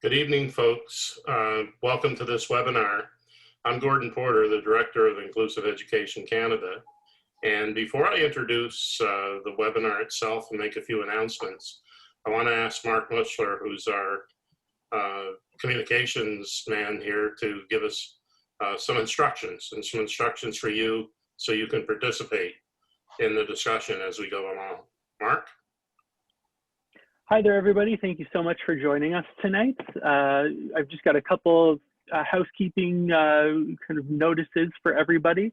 Good evening, folks. Welcome to this webinar. I'm Gordon Porter, the Director of Inclusive Education Canada. And before I introduce the webinar itself and make a few announcements, I want to ask Mark Mushler, who's our communications man here, to give us some instructions for you so you can participate in the discussion as we go along. Mark? Hi there, everybody. Thank you so much for joining us tonight. I've just got a couple of housekeeping kind of notices for everybody.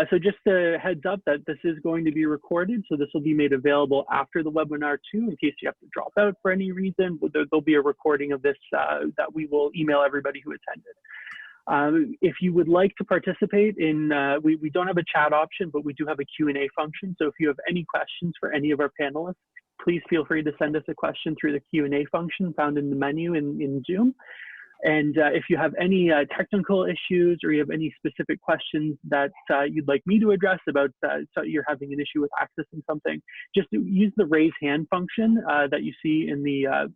So just a heads up that this is going to be recorded. So this will be made available after the webinar too, in case you have to drop out for any reason. There'll be a recording of this that we will email everybody who attended. If you would like to participate in, we don't have a chat option, but we do have a Q&A function. So if you have any questions for any of our panelists, please feel free to send us a question through the Q&A function found in the menu in Zoom. And if you have any technical issues or you have any specific questions that you'd like me to address about so you're having an issue with accessing something, just use the raise hand function that you see in the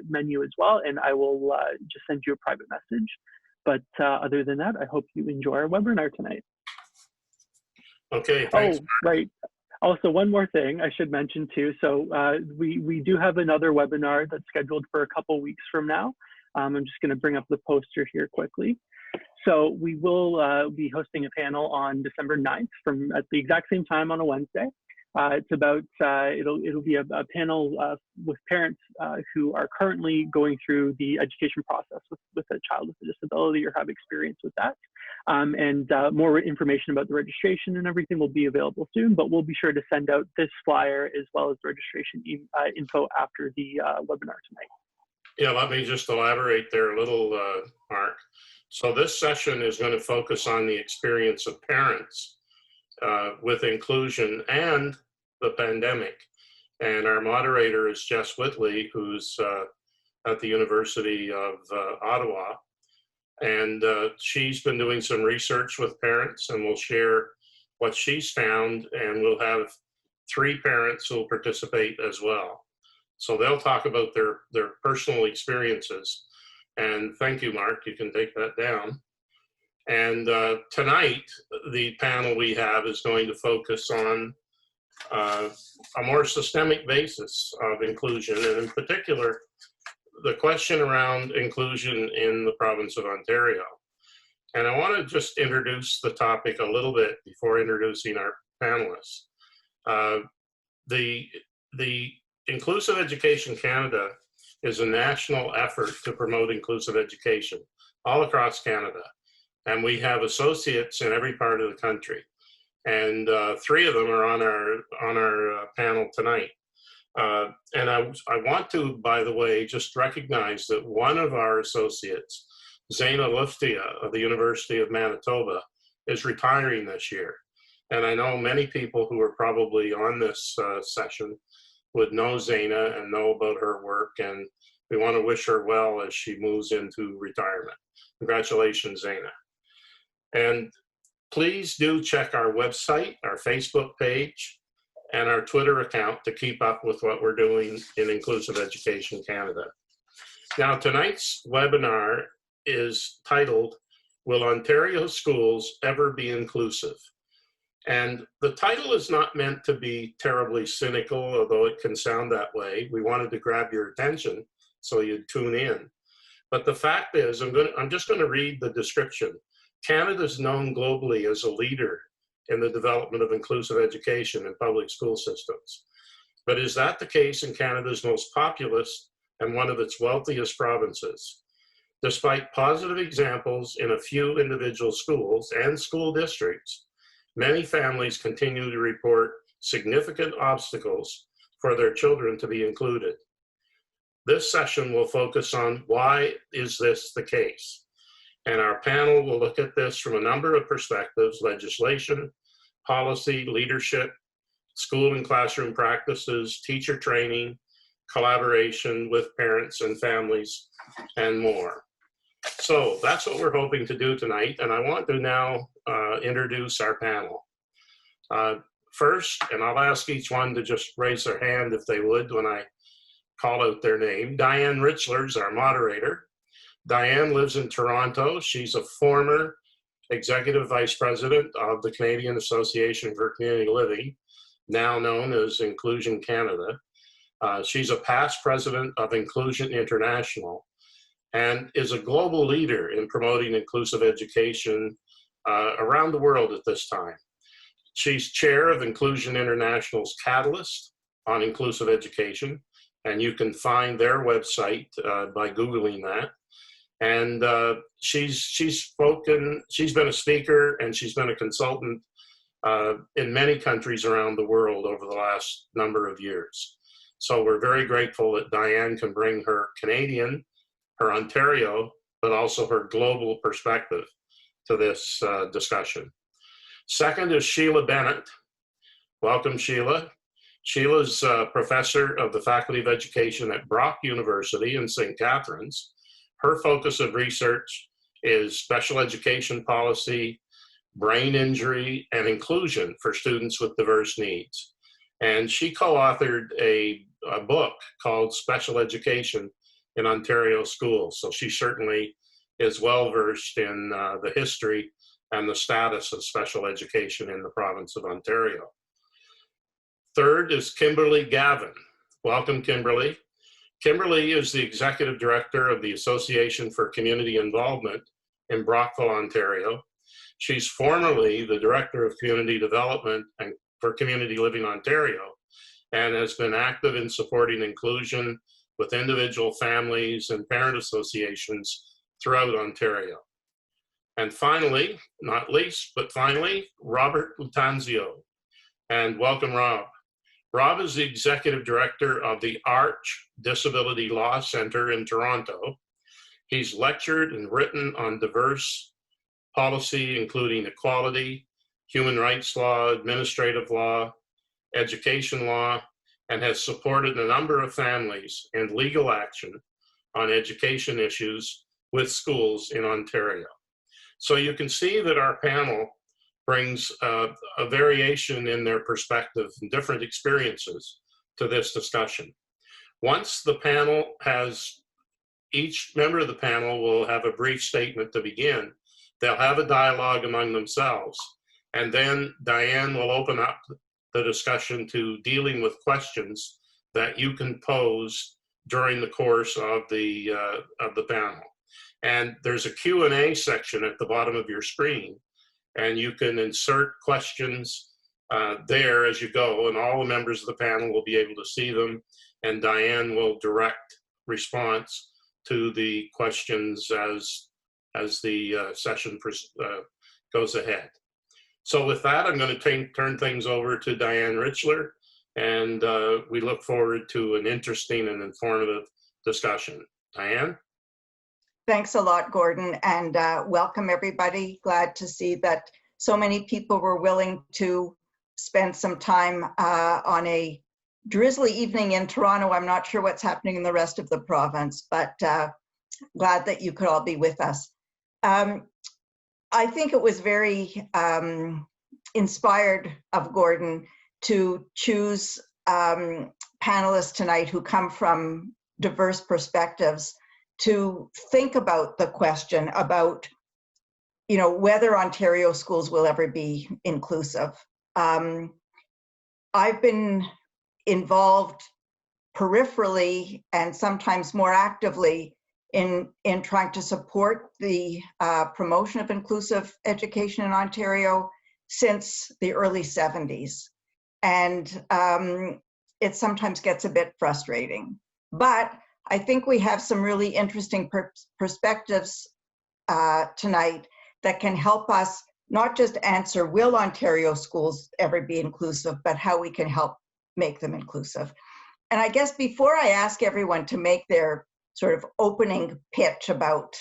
menu as well, and I will just send you a private message. But other than that, I hope you enjoy our webinar tonight. Okay, thanks. Oh, right. Also, one more thing I should mention too. So we do have another webinar that's scheduled for a couple weeks from now. I'm just going to bring up the poster here quickly. So we will be hosting a panel on December 9th at the exact same time on a Wednesday. It's about, it'll be a panel with parents who are currently going through the education process with a child with a disability or have experience with that. And more information about the registration and everything will be available soon, but we'll be sure to send out this flyer as well as the registration info after the webinar tonight. Yeah, let me just elaborate there a little, Mark. So this session is going to focus on the experience of parents with inclusion and the pandemic. And our moderator is Jess Whitley, who's at the University of Ottawa. And she's been doing some research with parents, and we'll share what she's found, and we'll have 3 parents who will participate as well. So they'll talk about their personal experiences. And thank you, Mark, you can take that down. And tonight, the panel we have is going to focus on a more systemic basis of inclusion, and in particular, the question around inclusion in the province of Ontario. And I want to just introduce the topic a little bit before introducing our panelists. The Inclusive Education Canada is a national effort to promote inclusive education all across Canada. And we have associates in every part of the country. And 3 of them are on our panel tonight. And I want to, by the way, just recognize that one of our associates, Zaina Luftia of the University of Manitoba, is retiring this year. And I know many people who are probably on this session would know Zaina and know about her work, and we want to wish her well as she moves into retirement. Congratulations, Zaina. And please do check our website, our Facebook page, and our Twitter account to keep up with what we're doing in Inclusive Education Canada. Now, tonight's webinar is titled, Will Ontario Schools Ever Be Inclusive? And the title is not meant to be terribly cynical, although it can sound that way. We wanted to grab your attention so you'd tune in. But the fact is, I'm just going to read the description. Canada's known globally as a leader in the development of inclusive education in public school systems. But is that the case in Canada's most populous and one of its wealthiest provinces? Despite positive examples in a few individual schools and school districts, many families continue to report significant obstacles for their children to be included. This session will focus on why is this the case? And our panel will look at this from a number of perspectives: legislation, policy, leadership, school and classroom practices, teacher training, collaboration with parents and families, and more. So that's what we're hoping to do tonight. And I want to now introduce our panel. First, and I'll ask each one to just raise their hand if they would when I call out their name. Diane Richler is our moderator. Diane lives in Toronto. She's a former Executive Vice President of the Canadian Association for Community Living, now known as Inclusion Canada. She's a past president of Inclusion International and is a global leader in promoting inclusive education around the world at this time. She's chair of Inclusion International's Catalyst on Inclusive Education, and you can find their website by Googling that. And she's been a speaker and she's been a consultant in many countries around the world over the last number of years. So we're very grateful that Diane can bring her Canadian, her Ontario, but also her global perspective to this discussion. Second is Sheila Bennett. Welcome, Sheila. Sheila's professor of the Faculty of Education at Brock University in St. Catharines. Her focus of research is special education policy, brain injury, and inclusion for students with diverse needs. And she co-authored a book called Special Education in Ontario Schools. So she certainly is well-versed in the history and the status of special education in the province of Ontario. Third is Kimberly Gavin. Welcome, Kimberly. Kimberly is the Executive Director of the Association for Community Involvement in Brockville, Ontario. She's formerly the Director of Community Development and for Community Living Ontario, and has been active in supporting inclusion with individual families and parent associations throughout Ontario. And finally, not least, but finally, Robert Lutanzio. And welcome, Rob. Rob is the Executive Director of the Arch Disability Law Center in Toronto. He's lectured and written on diverse policy, including equality, human rights law, administrative law, education law, and has supported a number of families and legal action on education issues with schools in Ontario. So you can see that our panel brings a variation in their perspective and different experiences to this discussion. Once the panel has, each member of the panel will have a brief statement to begin. They'll have a dialogue among themselves, and then Diane will open up the discussion to dealing with questions that you can pose during the course of the panel. And there's a Q&A section at the bottom of your screen, and you can insert questions there as you go, and all the members of the panel will be able to see them, and Diane will direct response to the questions as the session goes ahead. So with that, I'm going to turn things over to Diane Richler, and we look forward to an interesting and informative discussion. Diane? Thanks a lot, Gordon, and welcome everybody. Glad to see that so many people were willing to spend some time on a drizzly evening in Toronto. I'm not sure what's happening in the rest of the province, but glad that you could all be with us. I think it was very inspired of Gordon to choose panelists tonight who come from diverse perspectives to think about the question about, you know, whether Ontario schools will ever be inclusive. I've been involved peripherally and sometimes more actively in trying to support the promotion of inclusive education in Ontario since the early 70s. And it sometimes gets a bit frustrating. But I think we have some really interesting perspectives tonight that can help us not just answer, will Ontario schools ever be inclusive, but how we can help make them inclusive. And I guess before I ask everyone to make their sort of opening pitch about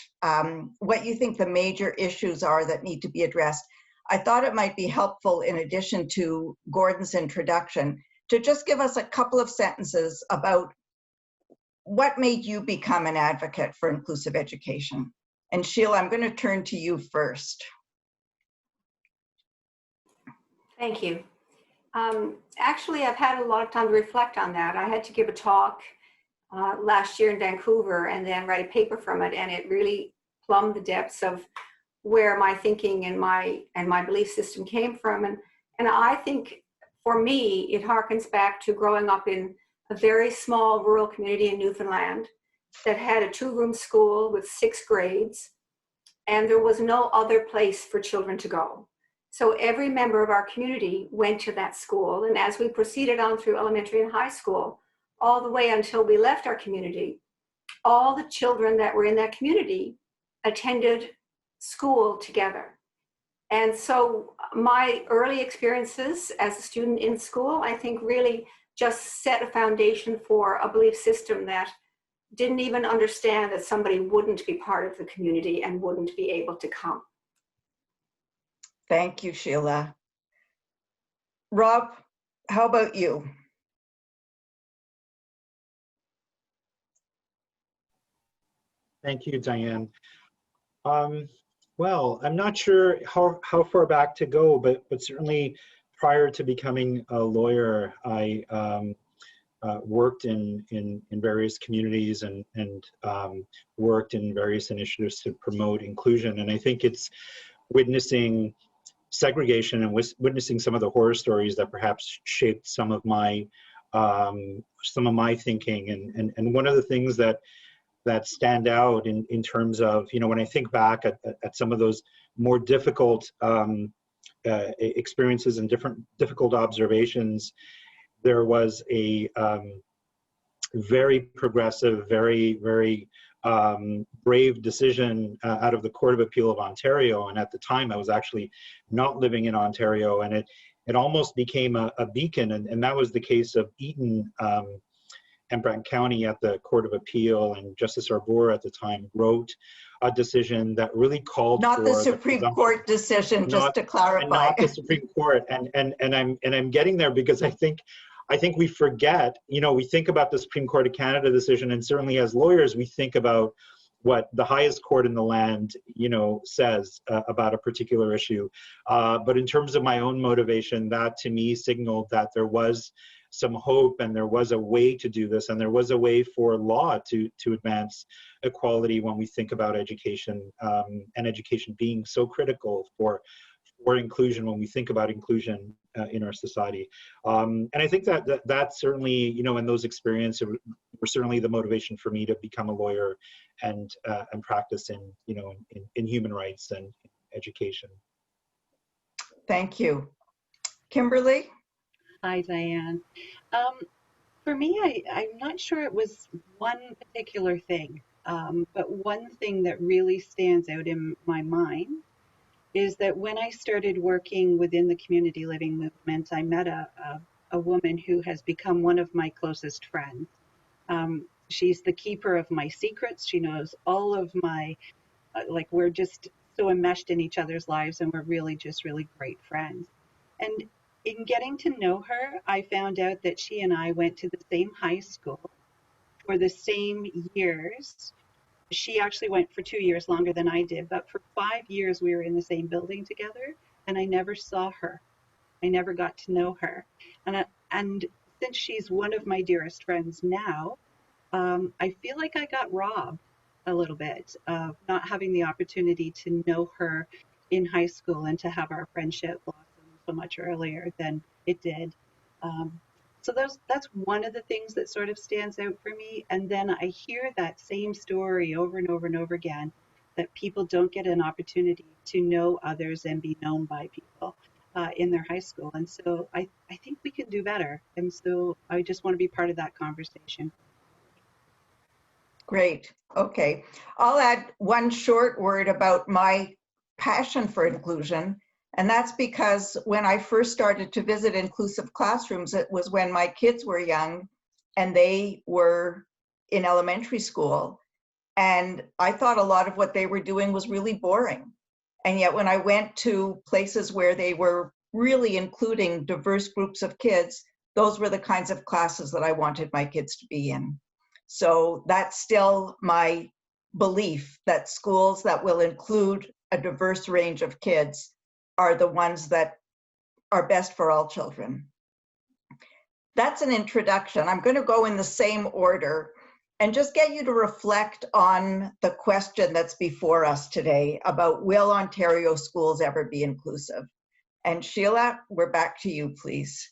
what you think the major issues are that need to be addressed, I thought it might be helpful, in addition to Gordon's introduction, to just give us a couple of sentences about what made you become an advocate for inclusive education. And Sheila, I'm going to turn to you first. Thank you. Actually, I've had a lot of time to reflect on that. I had to give a talk last year in Vancouver and then write a paper from it. And it really plumbed the depths of where my thinking and my belief system came from. And I think for me, it harkens back to growing up in a very small rural community in Newfoundland that had a 2-room school with 6 grades, and there was no other place for children to go. So every member of our community went to that school. And as we proceeded on through elementary and high school, all the way until we left our community, all the children that were in that community attended school together. And so my early experiences as a student in school, I think really just set a foundation for a belief system that didn't even understand that somebody wouldn't be part of the community and wouldn't be able to come. Thank you, Sheila. Rob, how about you? Thank you, Diane. Well, I'm not sure how far back to go, but certainly prior to becoming a lawyer, I worked in various communities and worked in various initiatives to promote inclusion. And I think it's witnessing segregation and witnessing some of the horror stories that perhaps shaped some of my thinking. And one of the things that stand out in terms of, when I think back at some of those more difficult experiences and difficult observations, there was a very progressive, very, very brave decision out of the Court of Appeal of Ontario. And at the time, I was actually not living in Ontario, and it almost became a beacon. And that was the case of Eaton and Brant County at the Court of Appeal, and Justice Arbour at the time wrote a decision that really called for the Supreme Court decision, just to clarify. Not the Supreme Court, and I'm getting there because I think we forget. We think about the Supreme Court of Canada decision, and certainly as lawyers, we think about what the highest court in the land, says about a particular issue. But in terms of my own motivation, that to me signaled that there was some hope, and there was a way to do this, and there was a way for law to advance equality when we think about education, and education being so critical for inclusion when we think about inclusion in our society. And I think that certainly, in those experiences were certainly the motivation for me to become a lawyer and practice in human rights and education. Thank you. Kimberly? Hi, Diane. For me, I'm not sure it was one particular thing, but one thing that really stands out in my mind is that when I started working within the community living movement, I met a woman who has become one of my closest friends. She's the keeper of my secrets. She knows all of my, we're just so enmeshed in each other's lives, and we're really great friends. And in getting to know her, I found out that she and I went to the same high school for the same years. She actually went for 2 years longer than I did, but for 5 years we were in the same building together, and I never saw her. I never got to know her. And since she's one of my dearest friends now, I feel like I got robbed a little bit of not having the opportunity to know her in high school and to have our friendship blossom so much earlier than it did. So that's one of the things that sort of stands out for me. And then I hear that same story over and over and over again, that people don't get an opportunity to know others and be known by people in their high school. And so I think we can do better. And so I just want to be part of that conversation. Great. Okay. I'll add one short word about my passion for inclusion. And that's because when I first started to visit inclusive classrooms, it was when my kids were young and they were in elementary school. And I thought a lot of what they were doing was really boring. And yet when I went to places where they were really including diverse groups of kids, those were the kinds of classes that I wanted my kids to be in. So that's still my belief, that schools that will include a diverse range of kids are the ones that are best for all children. That's an introduction. I'm going to go in the same order. and just get you to reflect on the question that's before us today about, will Ontario schools ever be inclusive? And Sheila, we're back to you, please.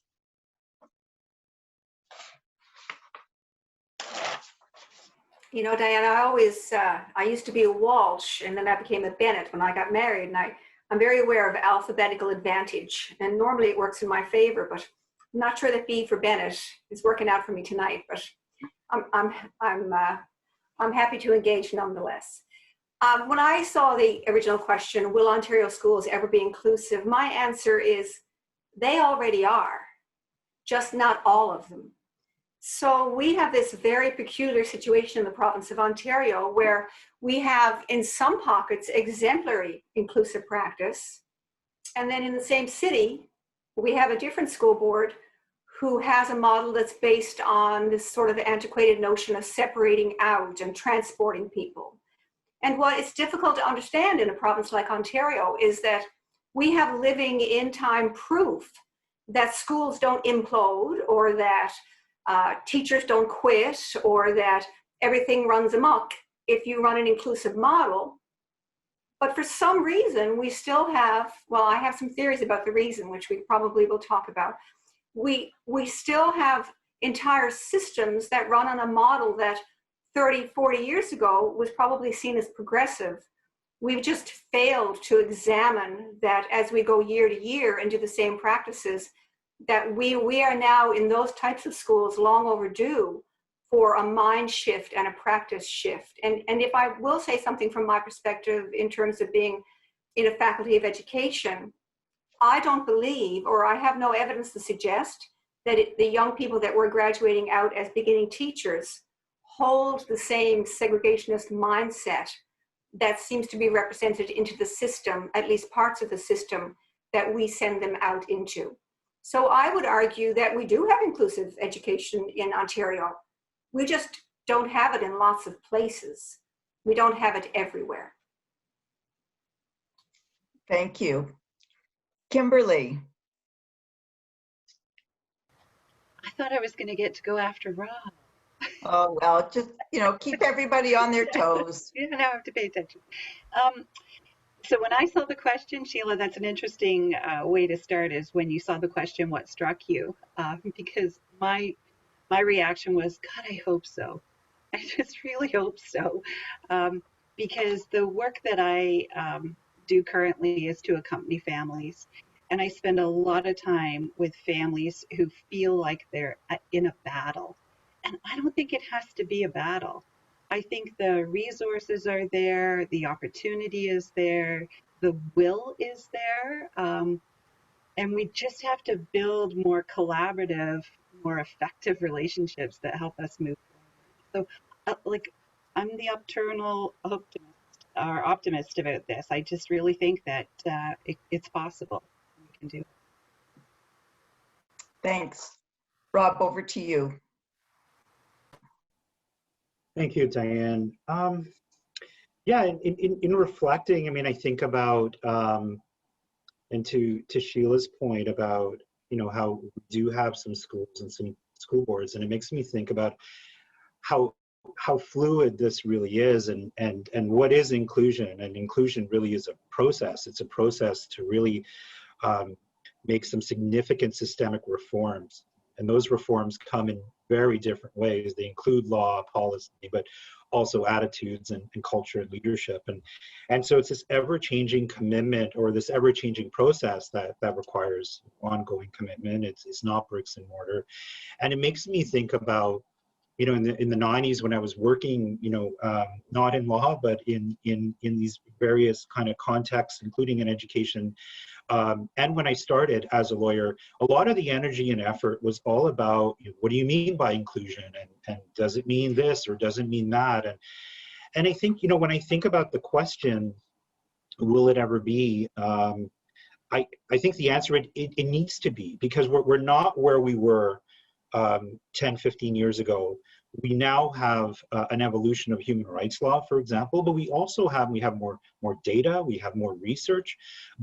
You know, Diana, I used to be a Walsh, and then I became a Bennett when I got married, and I'm very aware of alphabetical advantage, and normally it works in my favor, but I'm not sure that B for Bennett is working out for me tonight, but I'm happy to engage nonetheless. When I saw the original question, will Ontario schools ever be inclusive? My answer is they already are, just not all of them. So we have this very peculiar situation in the province of Ontario where we have, in some pockets, exemplary inclusive practice. And then in the same city, we have a different school board who has a model that's based on this sort of antiquated notion of separating out and transporting people. And what is difficult to understand in a province like Ontario is that we have living in time proof that schools don't implode, or that teachers don't quit, or that everything runs amok if you run an inclusive model. But for some reason, we still have, well, I have some theories about the reason, which we probably will talk about. We still have entire systems that run on a model that 30, 40 years ago was probably seen as progressive. We've just failed to examine that as we go year to year and do the same practices, that we are now in those types of schools long overdue for a mind shift and a practice shift. And if I will say something from my perspective in terms of being in a faculty of education, I don't believe, or I have no evidence to suggest, that the young people that we're graduating out as beginning teachers hold the same segregationist mindset that seems to be represented into the system, at least parts of the system, that we send them out into. So I would argue that we do have inclusive education in Ontario. We just don't have it in lots of places. We don't have it everywhere. Thank you. Kimberly. I thought I was going to get to go after Rob. Oh, well, just, keep everybody on their toes. You don't have to pay attention. So when I saw the question, Sheila, that's an interesting way to start, is when you saw the question, what struck you? Because my reaction was, God, I hope so. I just really hope so. Because the work that I do currently is to accompany families. And I spend a lot of time with families who feel like they're in a battle. And I don't think it has to be a battle. I think the resources are there, the opportunity is there, the will is there, and we just have to build more collaborative, more effective relationships that help us move forward. So, I'm the optimist about this. I just really think that it's possible. We can do it. Thanks. Rob, over to you. Thank you, Diane. Yeah, in reflecting, I mean, I think about, and to Sheila's point about, how we do have some schools and some school boards, and it makes me think about how fluid this really is, and what is inclusion. And inclusion really is a process. It's a process to really make some significant systemic reforms. And those reforms come in very different ways. They include law, policy, but also attitudes and culture and leadership. And so it's this ever-changing commitment, or this ever-changing process that requires ongoing commitment. It's not bricks and mortar. And it makes me think about, in the 90s when I was working, not in law, but in these various kind of contexts, including in education. And when I started as a lawyer, a lot of the energy and effort was all about, what do you mean by inclusion? And does it mean this or does it mean that? And I think, when I think about the question, will it ever be? I think the answer, it needs to be, because we're not where we were 10, 15 years ago. We now have an evolution of human rights law, for example, but we also have more data, we have more research.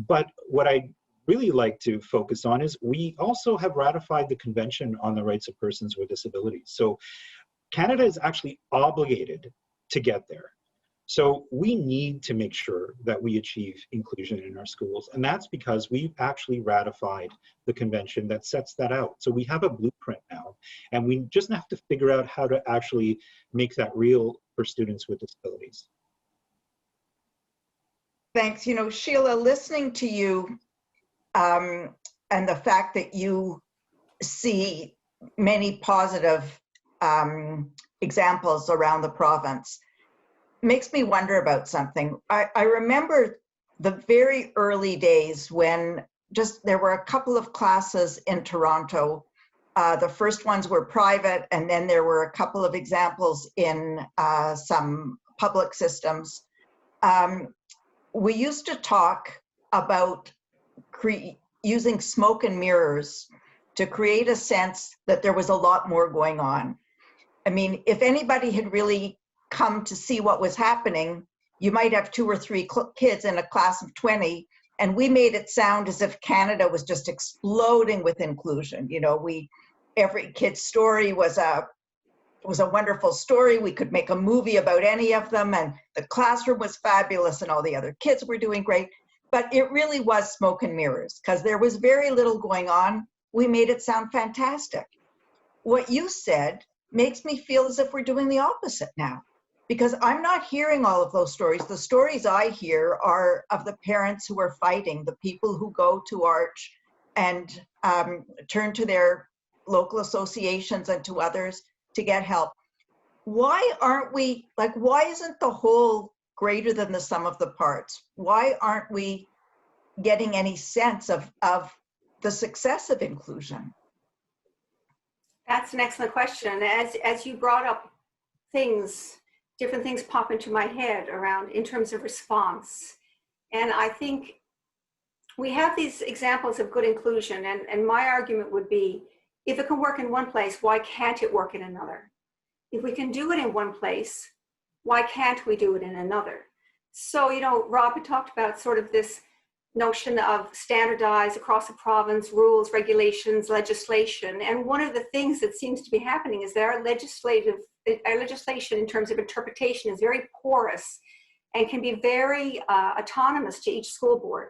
But what I really like to focus on is we also have ratified the Convention on the Rights of Persons with Disabilities. So Canada is actually obligated to get there. So we need to make sure that we achieve inclusion in our schools. And that's because we've actually ratified the convention that sets that out. So we have a blueprint now, and we just have to figure out how to actually make that real for students with disabilities. Thanks. You know, Sheila, listening to you and the fact that you see many positive examples around the province makes me wonder about something. I remember the very early days when there were a couple of classes in Toronto. The first ones were private, and then there were a couple of examples in some public systems. We used to talk about using smoke and mirrors to create a sense that there was a lot more going on. I mean, if anybody had really come to see what was happening, you might have 2 or 3 kids in a class of 20, and we made it sound as if Canada was just exploding with inclusion. You know, every kid's story was a wonderful story. We could make a movie about any of them, and the classroom was fabulous, and all the other kids were doing great. But it really was smoke and mirrors, because there was very little going on. We made it sound fantastic. What you said makes me feel as if we're doing the opposite now, because I'm not hearing all of those stories. The stories I hear are of the parents who are fighting, the people who go to Arch and turn to their local associations and to others to get help. Why aren't we, why isn't the whole greater than the sum of the parts? Why aren't we getting any sense of the success of inclusion? That's an excellent question. As you brought up different things pop into my head around in terms of response. And I think we have these examples of good inclusion, and my argument would be, if it can work in one place, why can't it work in another? If we can do it in one place, why can't we do it in another? So, you know, Rob had talked about sort of this notion of standardized across the province, rules, regulations, legislation. And one of the things that seems to be happening is that our legislation in terms of interpretation is very porous and can be very autonomous to each school board.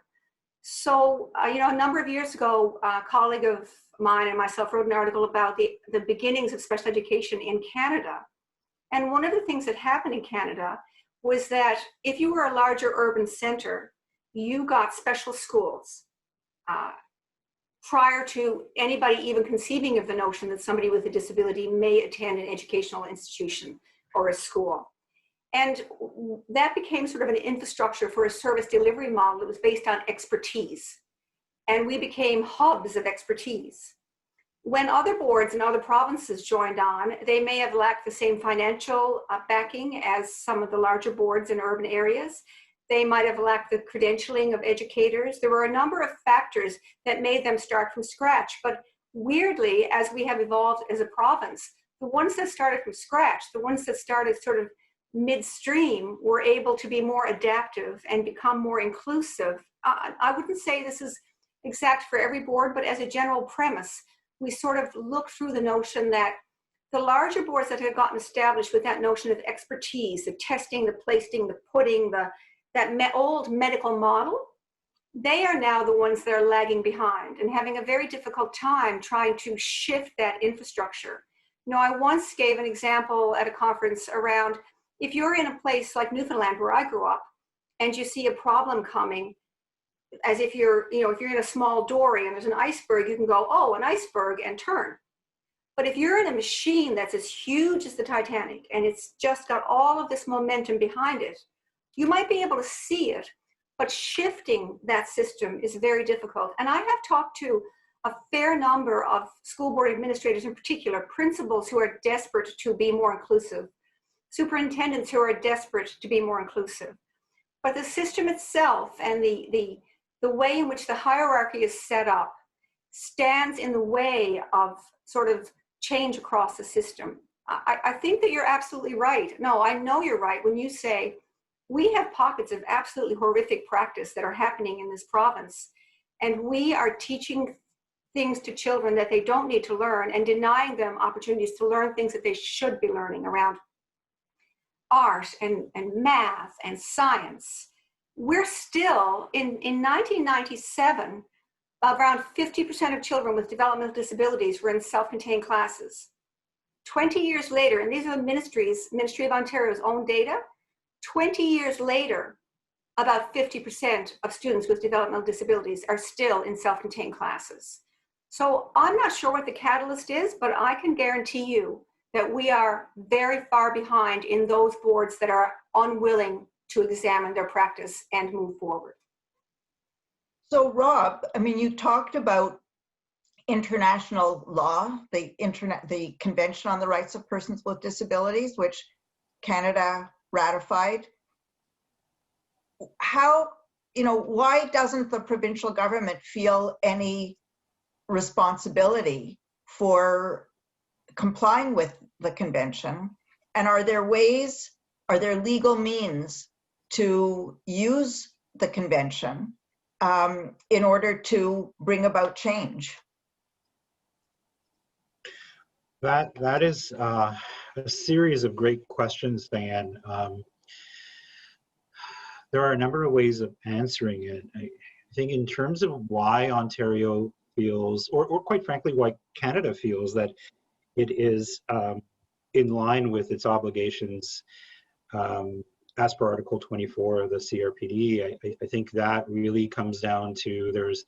So, you know, a number of years ago, a colleague of mine and myself wrote an article about the beginnings of special education in Canada. And one of the things that happened in Canada was that if you were a larger urban center, you got special schools prior to anybody even conceiving of the notion that somebody with a disability may attend an educational institution or a school. And that became sort of an infrastructure for a service delivery model that was based on expertise. And we became hubs of expertise. When other boards in other provinces joined on, they may have lacked the same financial backing as some of the larger boards in urban areas. They might have lacked the credentialing of educators. There were a number of factors that made them start from scratch. But weirdly, as we have evolved as a province, the ones that started from scratch, the ones that started sort of midstream, were able to be more adaptive and become more inclusive. I wouldn't say this is exact for every board, but as a general premise, we sort of look through the notion that the larger boards that have gotten established with that notion of expertise, the testing, the placing, the putting, that old medical model, they are now the ones that are lagging behind and having a very difficult time trying to shift that infrastructure. You know, I once gave an example at a conference around, if you're in a place like Newfoundland, where I grew up, and you see a problem coming, as if you're, you know, if you're in a small dory and there's an iceberg, you can go, oh, an iceberg, and turn. But if you're in a machine that's as huge as the Titanic and it's just got all of this momentum behind it, you might be able to see it, but shifting that system is very difficult. And I have talked to a fair number of school board administrators, in particular, principals who are desperate to be more inclusive, superintendents who are desperate to be more inclusive. But the system itself and the way in which the hierarchy is set up stands in the way of sort of change across the system. I think that you're absolutely right. No, I know you're right when you say we have pockets of absolutely horrific practice that are happening in this province, and we are teaching things to children that they don't need to learn and denying them opportunities to learn things that they should be learning around art and math and science. We're still, in 1997, around 50% of children with developmental disabilities were in self-contained classes. 20 years later, and these are the Ministry of Ontario's own data, 20 years later, about 50% of students with developmental disabilities are still in self-contained classes. So I'm not sure what the catalyst is, but I can guarantee you that we are very far behind in those boards that are unwilling to examine their practice and move forward. So Rob, I mean, you talked about international law, the Convention on the Rights of Persons with Disabilities, which Canada ratified. How, why doesn't the provincial government feel any responsibility for complying with the convention? And are there legal means to use the convention in order to bring about change? That is a series of great questions, Diane. There are a number of ways of answering it. I think in terms of why Ontario feels, or quite frankly, why Canada feels that it is in line with its obligations as per Article 24 of the CRPD, I think that really comes down to there's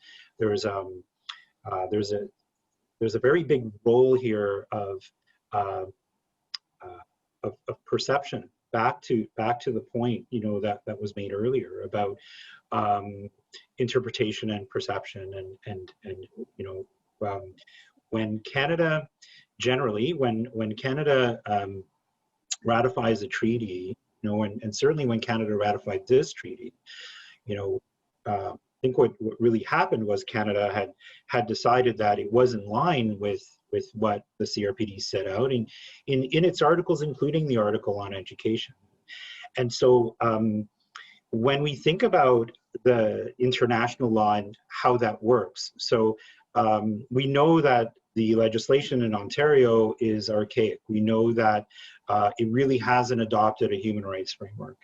a very big role here of perception. Back to the point that was made earlier about interpretation and perception, and when Canada generally when Canada ratifies a treaty, and certainly when Canada ratified this treaty, I think what really happened was Canada had decided that it was in line with what the CRPD set out in its articles, including the article on education. And so when we think about the international law and how that works, so we know that the legislation in Ontario is archaic. We know that it really hasn't adopted a human rights framework.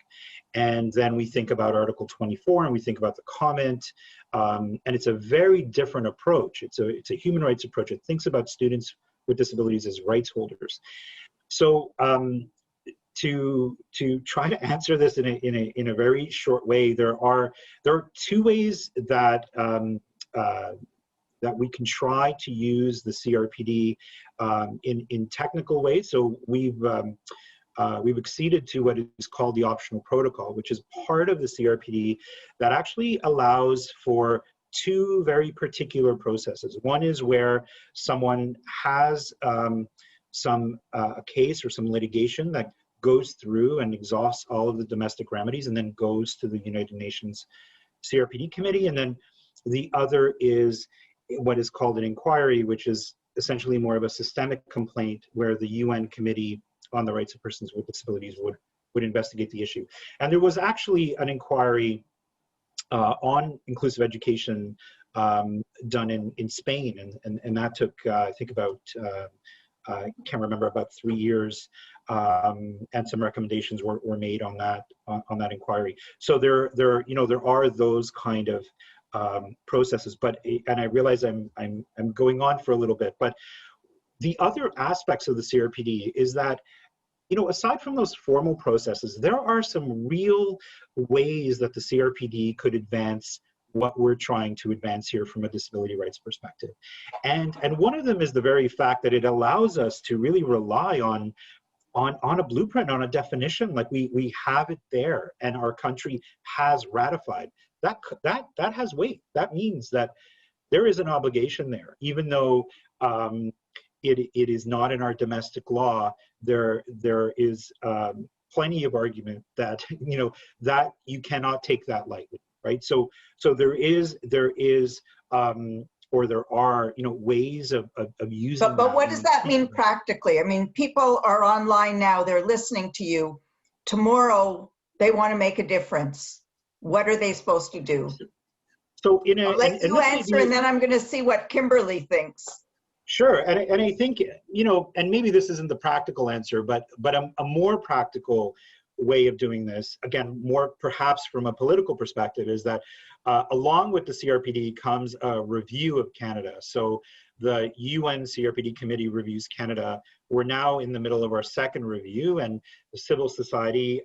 And then we think about Article 24 and we think about the comment, and it's a very different approach. It's a human rights approach. It thinks about students with disabilities as rights holders. So to try to answer this in a very short way, there are two ways that that we can try to use the CRPD in technical ways. So we've acceded to what is called the optional protocol, which is part of the CRPD that actually allows for two very particular processes. One is where someone has a case or some litigation that goes through and exhausts all of the domestic remedies and then goes to the United Nations CRPD committee. And then the other is what is called an inquiry, which is essentially more of a systemic complaint where the UN Committee on the Rights of Persons with Disabilities would investigate the issue. And there was actually an inquiry on inclusive education done in Spain, and that took I think about I can't remember, about 3 years, and some recommendations were made on that inquiry. So there are those kind of processes, and I realize I'm going on for a little bit, but the other aspects of the CRPD is that, aside from those formal processes, there are some real ways that the CRPD could advance what we're trying to advance here from a disability rights perspective. And one of them is the very fact that it allows us to really rely on a blueprint, on a definition, like we have it there and our country has ratified. That has weight. That means that there is an obligation there, even though it is not in our domestic law. There is plenty of argument that that you cannot take that lightly, right? So there are ways of using. But what does that mean practically? I mean, people are online now. They're listening to you. Tomorrow they want to make a difference. What are they supposed to do? So in a, I'll let and you this may answer, be- and then I'm going to see what Kimberly thinks. Sure, and I think, you know, and maybe this isn't the practical answer, but a more practical way of doing this, again, more perhaps from a political perspective, is that along with the CRPD comes a review of Canada. So the UN CRPD committee reviews Canada. We're now in the middle of our second review, and the civil society,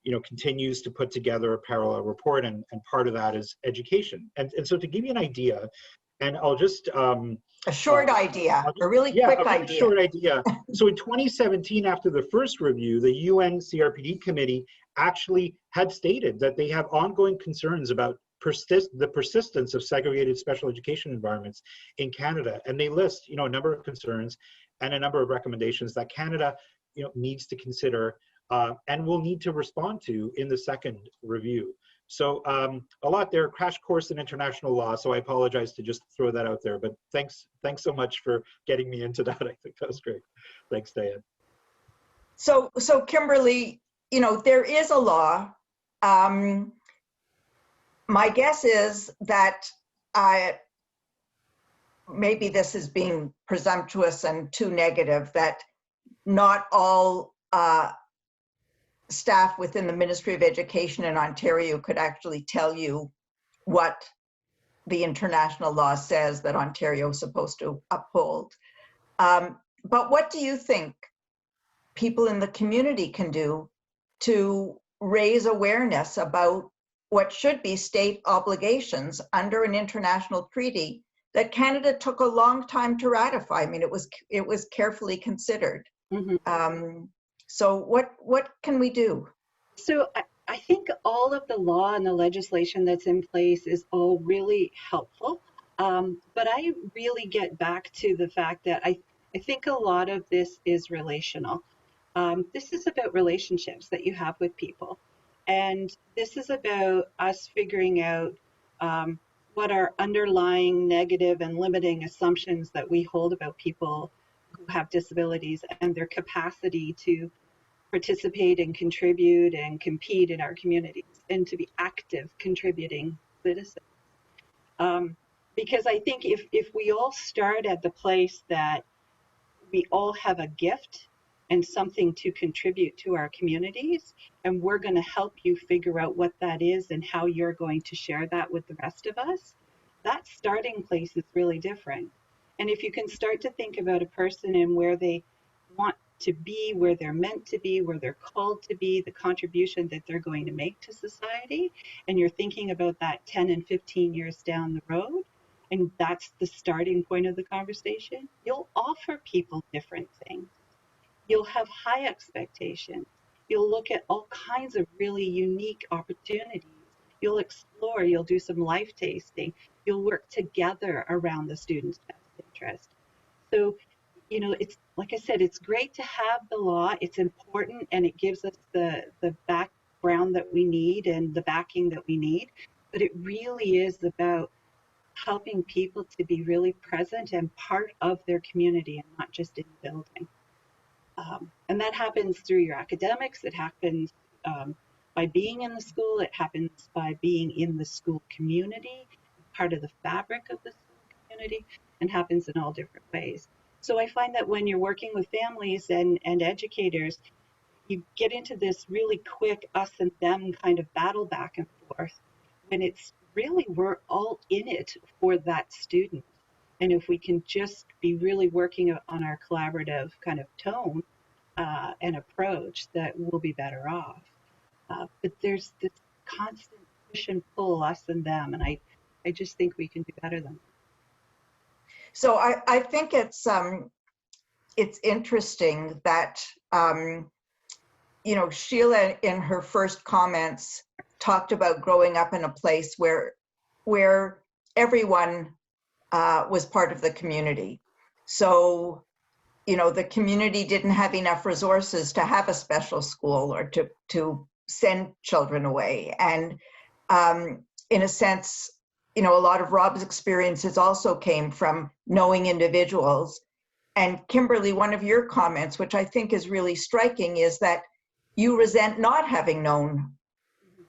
you know, continues to put together a parallel report, and part of that is education. And so to give you an idea, and I'll just A short idea, a really yeah, quick a really idea. short idea. So in 2017, after the first review, the UN CRPD committee actually had stated that they have ongoing concerns about the persistence of segregated special education environments in Canada, and they list, you know, a number of concerns and a number of recommendations that Canada, you know, needs to consider and will need to respond to in the second review. So a lot there, crash course in international law. So I apologize to just throw that out there, but thanks so much for getting me into that. I think that was great. Thanks, Diane. So Kimberly, you know, there is a law. My guess is that maybe this is being presumptuous and too negative, that not all staff within the Ministry of Education in Ontario could actually tell you what the international law says that Ontario is supposed to uphold. But what do you think people in the community can do to raise awareness about what should be state obligations under an international treaty that Canada took a long time to ratify? I mean, it was carefully considered. Mm-hmm. So what can we do? So I think all of the law and the legislation that's in place is all really helpful. But I really get back to the fact that I think a lot of this is relational. This is about relationships that you have with people. And this is about us figuring out what are underlying negative and limiting assumptions that we hold about people who have disabilities and their capacity to participate and contribute and compete in our communities and to be active contributing citizens. Because I think if we all start at the place that we all have a gift and something to contribute to our communities, and we're going to help you figure out what that is and how you're going to share that with the rest of us, that starting place is really different. And if you can start to think about a person and where they want to be, where they're meant to be, where they're called to be, the contribution that they're going to make to society, and you're thinking about that 10 and 15 years down the road, and that's the starting point of the conversation, you'll offer people different things. You'll have high expectations. You'll look at all kinds of really unique opportunities. You'll explore, you'll do some life tasting. You'll work together around the student's best interest. So, you know, it's like I said, it's great to have the law. It's important, and it gives us the background that we need and the backing that we need. But it really is about helping people to be really present and part of their community and not just in the building. And that happens through your academics. It happens by being in the school. It happens by being in the school community, part of the fabric of the school community, and happens in all different ways. So I find that when you're working with families and educators, you get into this really quick us and them kind of battle back and forth, when it's really we're all in it for that student. And if we can just be really working on our collaborative kind of tone and approach, that we'll be better off. But there's this constant push and pull, us and them, and I just think we can do better than that. So I think it's interesting that you know, Sheila in her first comments talked about growing up in a place where everyone was part of the community. So, you know, the community didn't have enough resources to have a special school or to send children away. And in a sense, you know, a lot of Rob's experiences also came from knowing individuals. And Kimberly, one of your comments, which I think is really striking, is that you resent not having known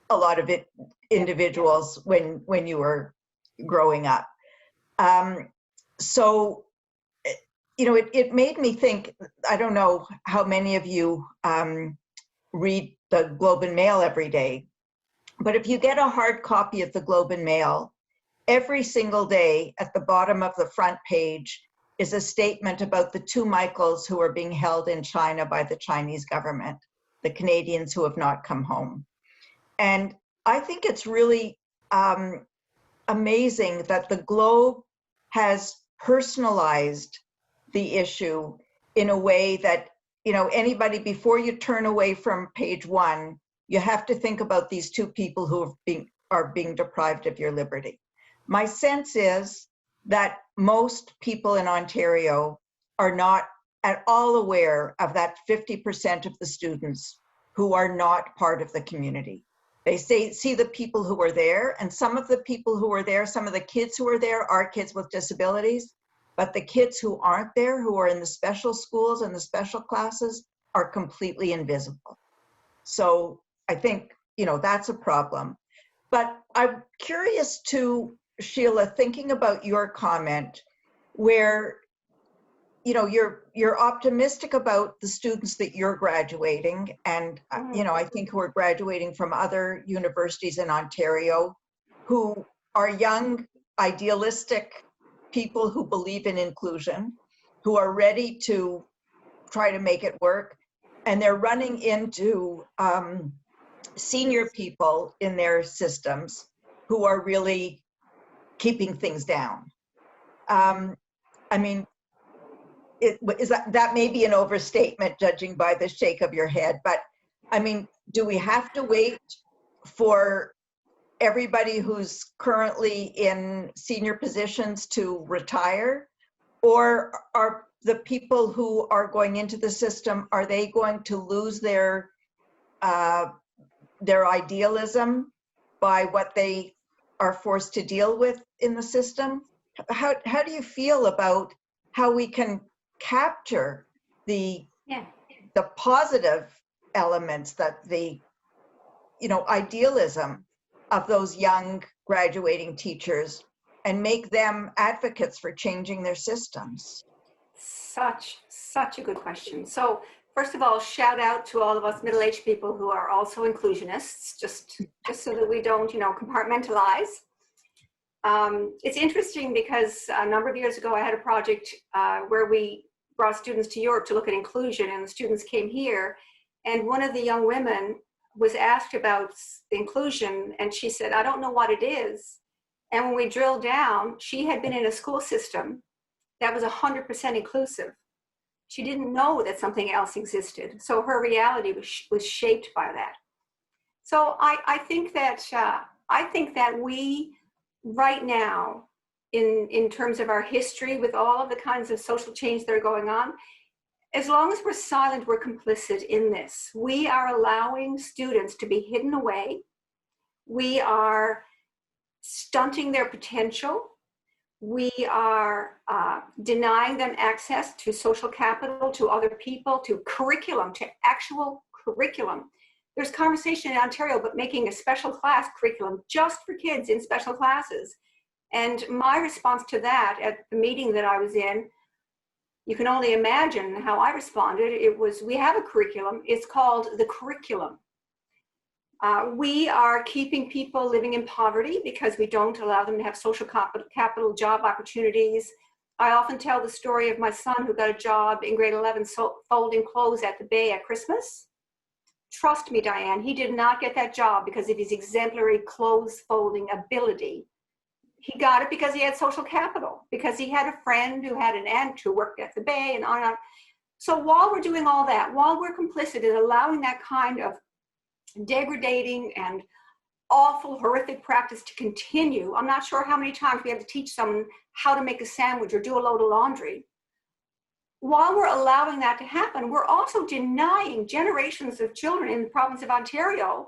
a lot of individuals when you were growing up. So, it made me think, I don't know how many of you read the Globe and Mail every day, but if you get a hard copy of the Globe and Mail, every single day at the bottom of the front page is a statement about the two Michaels who are being held in China by the Chinese government, the Canadians who have not come home. And I think it's really amazing that the Globe has personalized the issue in a way that, anybody, before you turn away from page one, you have to think about these two people who are being deprived of your liberty. My sense is that most people in Ontario are not at all aware of that 50% of the students who are not part of the community. They see the people who are there, and some of the people who are there, some of the kids who are there are kids with disabilities, but the kids who aren't there, who are in the special schools and the special classes, are completely invisible. So I think, that's a problem. But I'm curious to, Sheila, thinking about your comment where, you're optimistic about the students that you're graduating, and, I think who are graduating from other universities in Ontario, who are young, idealistic people who believe in inclusion, who are ready to try to make it work, and they're running into senior people in their systems who are really keeping things down. That may be an overstatement judging by the shake of your head, but do we have to wait for everybody who's currently in senior positions to retire? Or are the people who are going into the system, are they going to lose their idealism by what they are forced to deal with in the system? How do you feel about how we can capture the positive elements, that the idealism of those young graduating teachers, and make them advocates for changing their systems? Such a good question. So first of all, shout out to all of us middle-aged people who are also inclusionists, just so that we don't, compartmentalize. It's interesting because a number of years ago, I had a project where we brought students to Europe to look at inclusion, and the students came here, and one of the young women was asked about inclusion, and she said, I don't know what it is. And when we drilled down, she had been in a school system that was 100% inclusive. She didn't know that something else existed. So her reality was shaped by that. So I think that we right now, in terms of our history with all of the kinds of social change that are going on, as long as we're silent, we're complicit in this. We are allowing students to be hidden away. We are stunting their potential. We are denying them access to social capital, to other people, to curriculum, to actual curriculum. There's conversation in Ontario about making a special class curriculum just for kids in special classes. And my response to that at the meeting that I was in, you can only imagine how I responded. It was, we have a curriculum. It's called the curriculum. We are keeping people living in poverty because we don't allow them to have social capital, job opportunities. I often tell the story of my son who got a job in grade 11 folding clothes at the Bay at Christmas. Trust me, Diane, he did not get that job because of his exemplary clothes folding ability. He got it because he had social capital, because he had a friend who had an aunt who worked at the Bay, and on and on. So while we're doing all that, while we're complicit in allowing that kind of degrading and awful, horrific practice to continue, I'm not sure how many times we have to teach someone how to make a sandwich or do a load of laundry. While we're allowing that to happen, we're also denying generations of children in the province of Ontario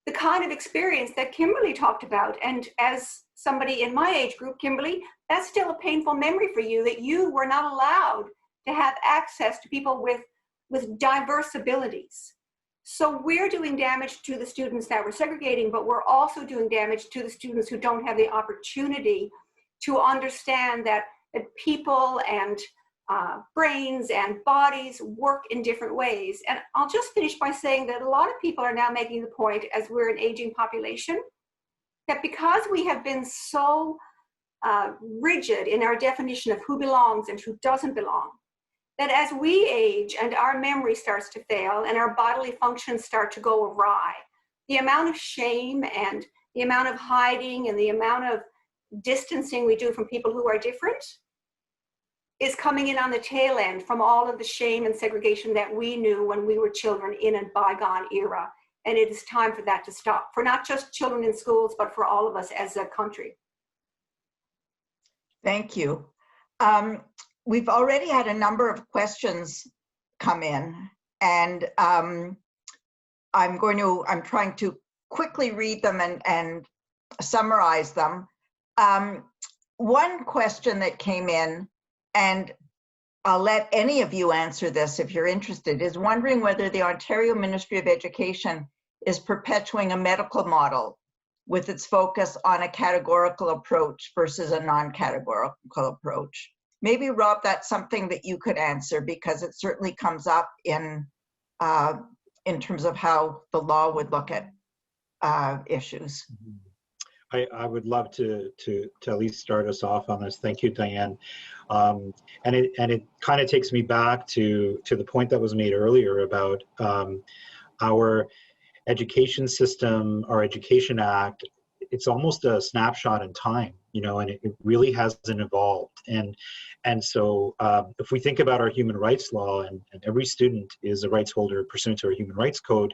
the kind of experience that Kimberly talked about. And as somebody in my age group, Kimberly, that's still a painful memory for you, that you were not allowed to have access to people with diverse abilities. So we're doing damage to the students that we're segregating, but we're also doing damage to the students who don't have the opportunity to understand that people and brains and bodies work in different ways. And I'll just finish by saying that a lot of people are now making the point, as we're an aging population, that because we have been so rigid in our definition of who belongs and who doesn't belong, that as we age and our memory starts to fail and our bodily functions start to go awry, the amount of shame and the amount of hiding and the amount of distancing we do from people who are different is coming in on the tail end from all of the shame and segregation that we knew when we were children in a bygone era. And it is time for that to stop, for not just children in schools, but for all of us as a country. Thank you. We've already had a number of questions come in, and I'm trying to quickly read them and summarize them. One question that came in, and I'll let any of you answer this if you're interested, is wondering whether the Ontario Ministry of Education is perpetuating a medical model with its focus on a categorical approach versus a non-categorical approach. Maybe, Rob, that's something that you could answer, because it certainly comes up in terms of how the law would look at issues. I would love to at least start us off on this. Thank you, Diane. And it kind of takes me back to the point that was made earlier about our education system, our Education Act. It's almost a snapshot in time, you know, and it really hasn't evolved. And so if we think about our human rights law, and every student is a rights holder pursuant to our human rights code,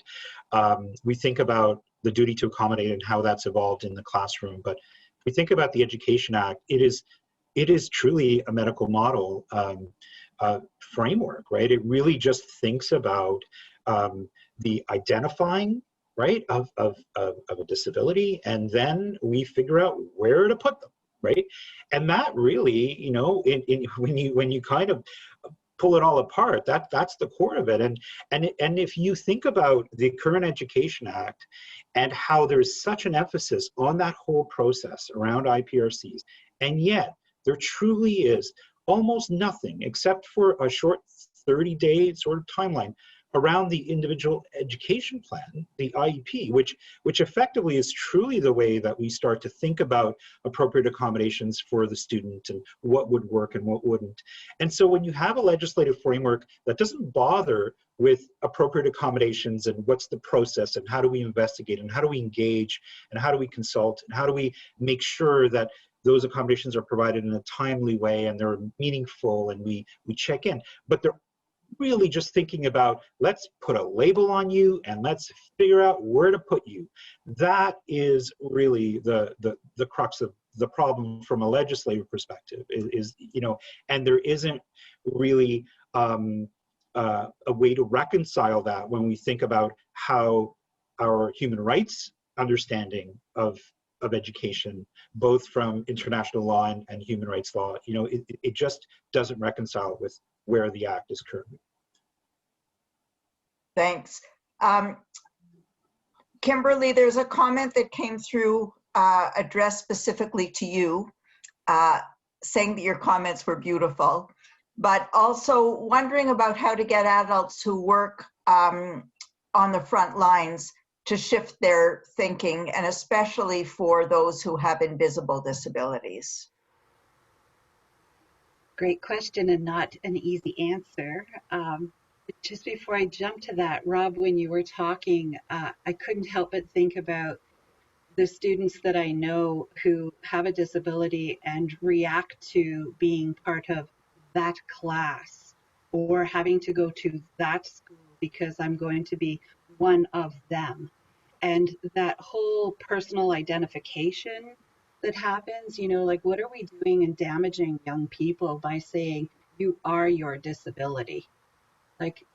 we think about the duty to accommodate and how that's evolved in the classroom. But if we think about the Education Act, it is truly a medical model framework, right? It really just thinks about the identifying, right, of a disability, and then we figure out where to put them, right? And that really, you know, when you kind of pull it all apart, that's the core of it. And if you think about the current Education Act and how there's such an emphasis on that whole process around IPRCs, and yet there truly is almost nothing except for a short 30-day sort of timeline around the individual education plan, the IEP, which effectively is truly the way that we start to think about appropriate accommodations for the student and what would work and what wouldn't. And so when you have a legislative framework that doesn't bother with appropriate accommodations and what's the process and how do we investigate and how do we engage and how do we consult and how do we make sure that those accommodations are provided in a timely way and they're meaningful and we check in, but they're really just thinking about, let's put a label on you and let's figure out where to put you. That is really the crux of the problem from a legislative perspective, is you know, and there isn't really a way to reconcile that when we think about how our human rights understanding of education, both from international law and human rights law, you know, it just doesn't reconcile with where the Act is currently. Thanks. Kimberly, there's a comment that came through addressed specifically to you, saying that your comments were beautiful, but also wondering about how to get adults who work on the front lines to shift their thinking, and especially for those who have invisible disabilities. Great question, and not an easy answer. Just before I jump to that, Rob, when you were talking, I couldn't help but think about the students that I know who have a disability and react to being part of that class or having to go to that school because I'm going to be one of them. And that whole personal identification that happens, you know, like what are we doing and damaging young people by saying you are your disability? Like,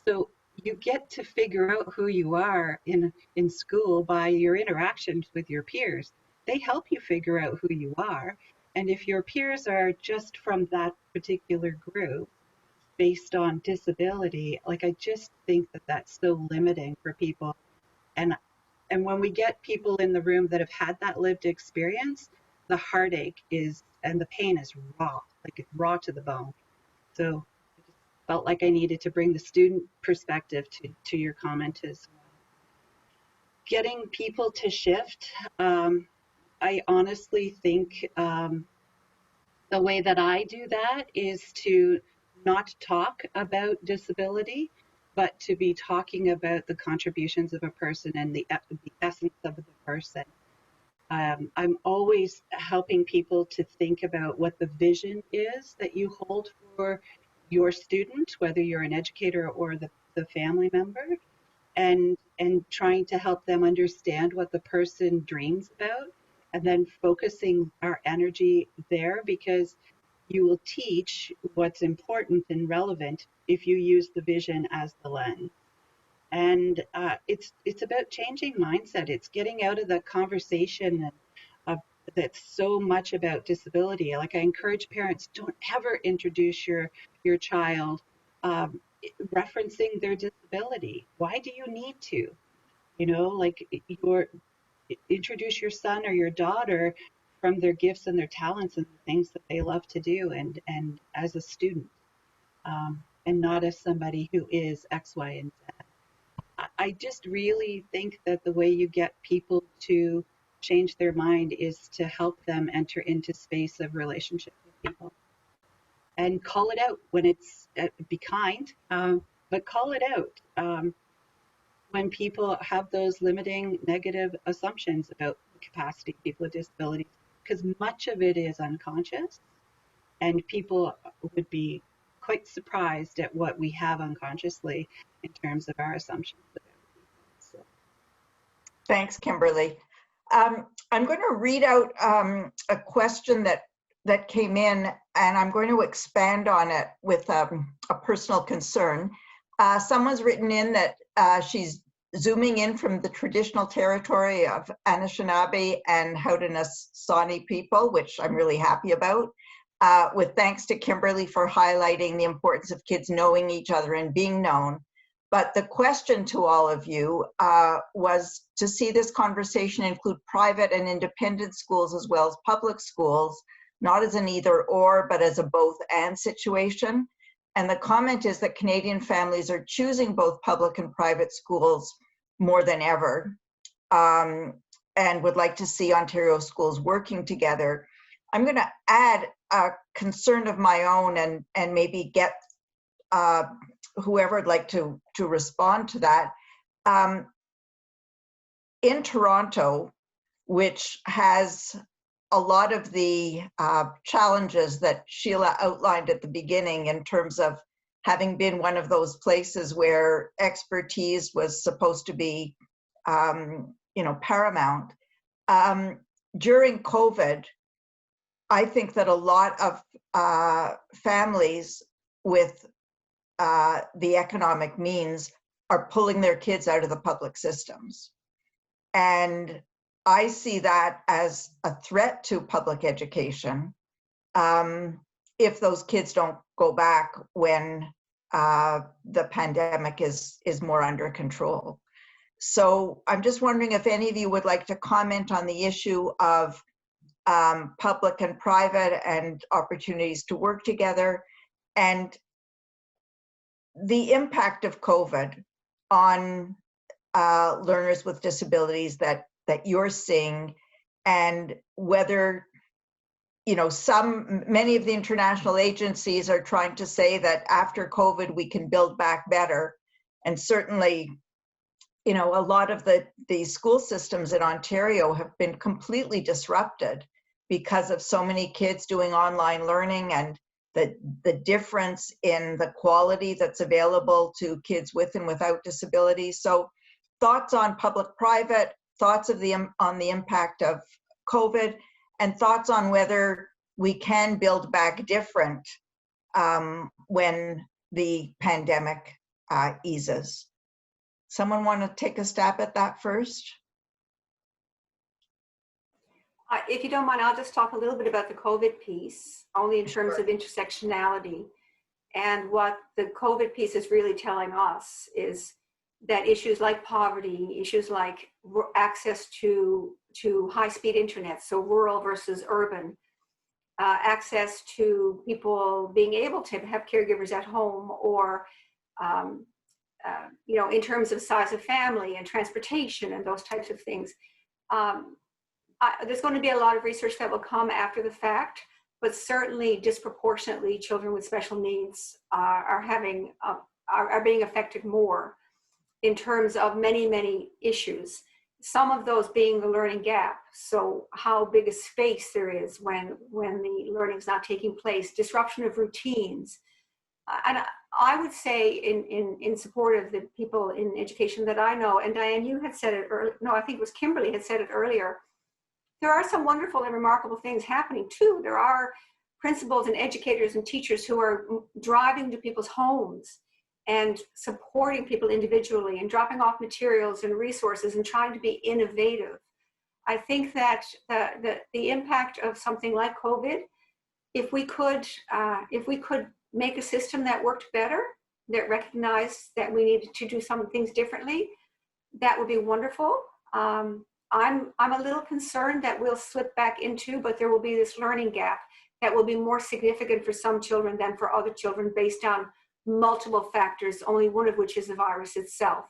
so you get to figure out who you are in school by your interactions with your peers. They help you figure out who you are. And if your peers are just from that particular group, based on disability, like I just think that that's so limiting for people. And when we get people in the room that have had that lived experience, the heartache is, and the pain is raw, like it's raw to the bone. So I just felt like I needed to bring the student perspective to your comment as well. Getting people to shift, I honestly think the way that I do that is to not talk about disability, but to be talking about the contributions of a person and the essence of the person. I'm always helping people to think about what the vision is that you hold for your student, whether you're an educator or the family member, and trying to help them understand what the person dreams about, and then focusing our energy there, because you will teach what's important and relevant if you use the vision as the lens. And it's about changing mindset. It's getting out of the conversation that's so much about disability. Like I encourage parents, don't ever introduce your child referencing their disability. Why do you need to? You know, like introduce your son or your daughter from their gifts and their talents and the things that they love to do, and as a student, and not as somebody who is X, Y, and Z. I just really think that the way you get people to change their mind is to help them enter into space of relationship with people and call it out when it's, be kind, but call it out when people have those limiting negative assumptions about the capacity of people with disabilities, because much of it is unconscious, and people would be quite surprised at what we have unconsciously in terms of our assumptions about people. So. Thanks, Kimberly. I'm going to read out a question that came in, and I'm going to expand on it with a personal concern. Someone's written in that she's zooming in from the traditional territory of Anishinaabe and Haudenosaunee people, which I'm really happy about, with thanks to Kimberly for highlighting the importance of kids knowing each other and being known. But the question to all of you was to see this conversation include private and independent schools as well as public schools, not as an either or, but as a both and situation. And the comment is that Canadian families are choosing both public and private schools more than ever, and would like to see Ontario schools working together. I'm going to add a concern of my own and maybe get whoever would like to respond to that. In Toronto, which has a lot of the challenges that Sheila outlined at the beginning in terms of having been one of those places where expertise was supposed to be, paramount. During COVID, I think that a lot of families with the economic means are pulling their kids out of the public systems. And I see that as a threat to public education if those kids don't go back when the pandemic is more under control. So I'm just wondering if any of you would like to comment on the issue of public and private and opportunities to work together, and the impact of COVID on learners with disabilities that you're seeing, and whether, many of the international agencies are trying to say that after COVID we can build back better. And certainly, a lot of the school systems in Ontario have been completely disrupted because of so many kids doing online learning and the difference in the quality that's available to kids with and without disabilities. So thoughts on public-private, thoughts on the impact of COVID, and thoughts on whether we can build back different when the pandemic eases. Someone want to take a stab at that first? If you don't mind, I'll just talk a little bit about the COVID piece, only in terms Sure. of intersectionality. And what the COVID piece is really telling us is that issues like poverty, issues like access to high-speed internet, so rural versus urban, access to people being able to have caregivers at home, or in terms of size of family and transportation and those types of things. There's going to be a lot of research that will come after the fact, but certainly disproportionately children with special needs are being affected more in terms of many, many issues. Some of those being the learning gap. So how big a space there is when the learning is not taking place, disruption of routines. And I would say in support of the people in education that I know, and Diane, you had said it earlier, no, I think it was Kimberly had said it earlier, there are some wonderful and remarkable things happening too. There are principals and educators and teachers who are driving to people's homes and supporting people individually and dropping off materials and resources and trying to be innovative. I think that the impact of something like COVID, if we could make a system that worked better, that recognized that we needed to do some things differently, that would be wonderful. I'm a little concerned that we'll slip back into, but there will be this learning gap that will be more significant for some children than for other children based on multiple factors, only one of which is the virus itself.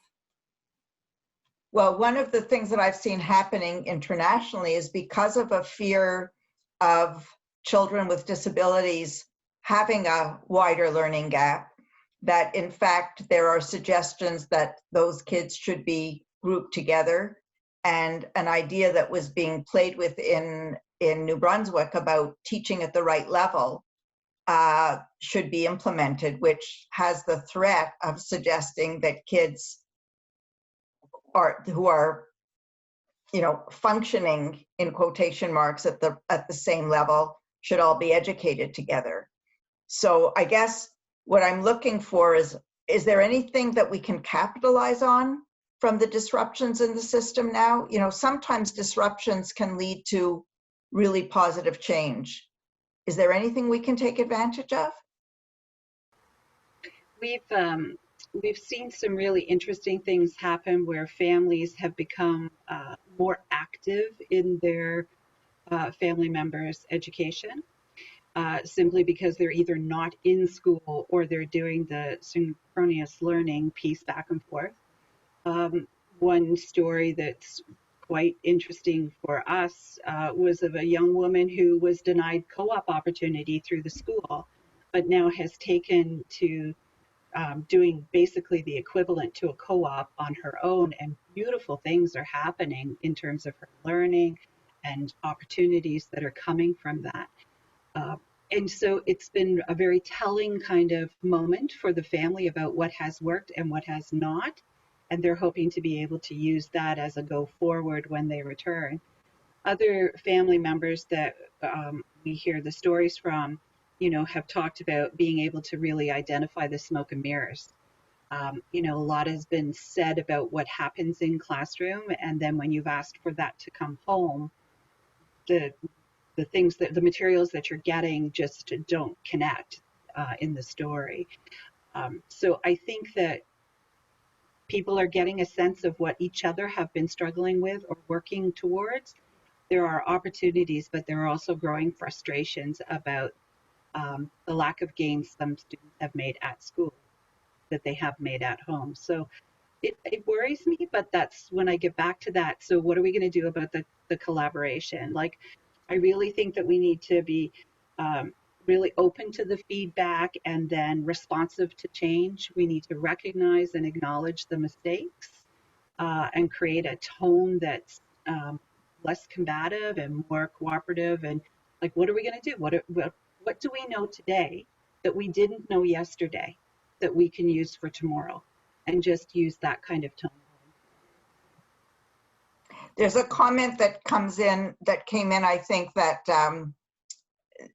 Well, one of the things that I've seen happening internationally is because of a fear of children with disabilities having a wider learning gap, that in fact there are suggestions that those kids should be grouped together. And an idea that was being played with in New Brunswick about teaching at the right level should be implemented, which has the threat of suggesting that kids who are functioning in quotation marks at the same level should all be educated together. So I guess what I'm looking for is there anything that we can capitalize on from the disruptions in the system now? Sometimes disruptions can lead to really positive change. Is there anything we can take advantage of? We've seen some really interesting things happen where families have become more active in their family members' education, simply because they're either not in school or they're doing the synchronous learning piece back and forth. One story that's quite interesting for us was of a young woman who was denied co-op opportunity through the school, but now has taken to doing basically the equivalent to a co-op on her own, and beautiful things are happening in terms of her learning and opportunities that are coming from that. And so it's been a very telling kind of moment for the family about what has worked and what has not. And they're hoping to be able to use that as a go forward when they return. Other family members that we hear the stories from, have talked about being able to really identify the smoke and mirrors. A lot has been said about what happens in classroom, and then when you've asked for that to come home, the materials that you're getting just don't connect in the story. So I think that people are getting a sense of what each other have been struggling with or working towards. There are opportunities, but there are also growing frustrations about the lack of gains some students have made at school that they have made at home. So it worries me, but that's when I get back to that. So what are we going to do about the collaboration? Like, I really think that we need to be really open to the feedback and then responsive to change. We need to recognize and acknowledge the mistakes and create a tone that's less combative and more cooperative. And like, what are we going to do? What do we know today that we didn't know yesterday that we can use for tomorrow? And just use that kind of tone. There's a comment that came in, I think, that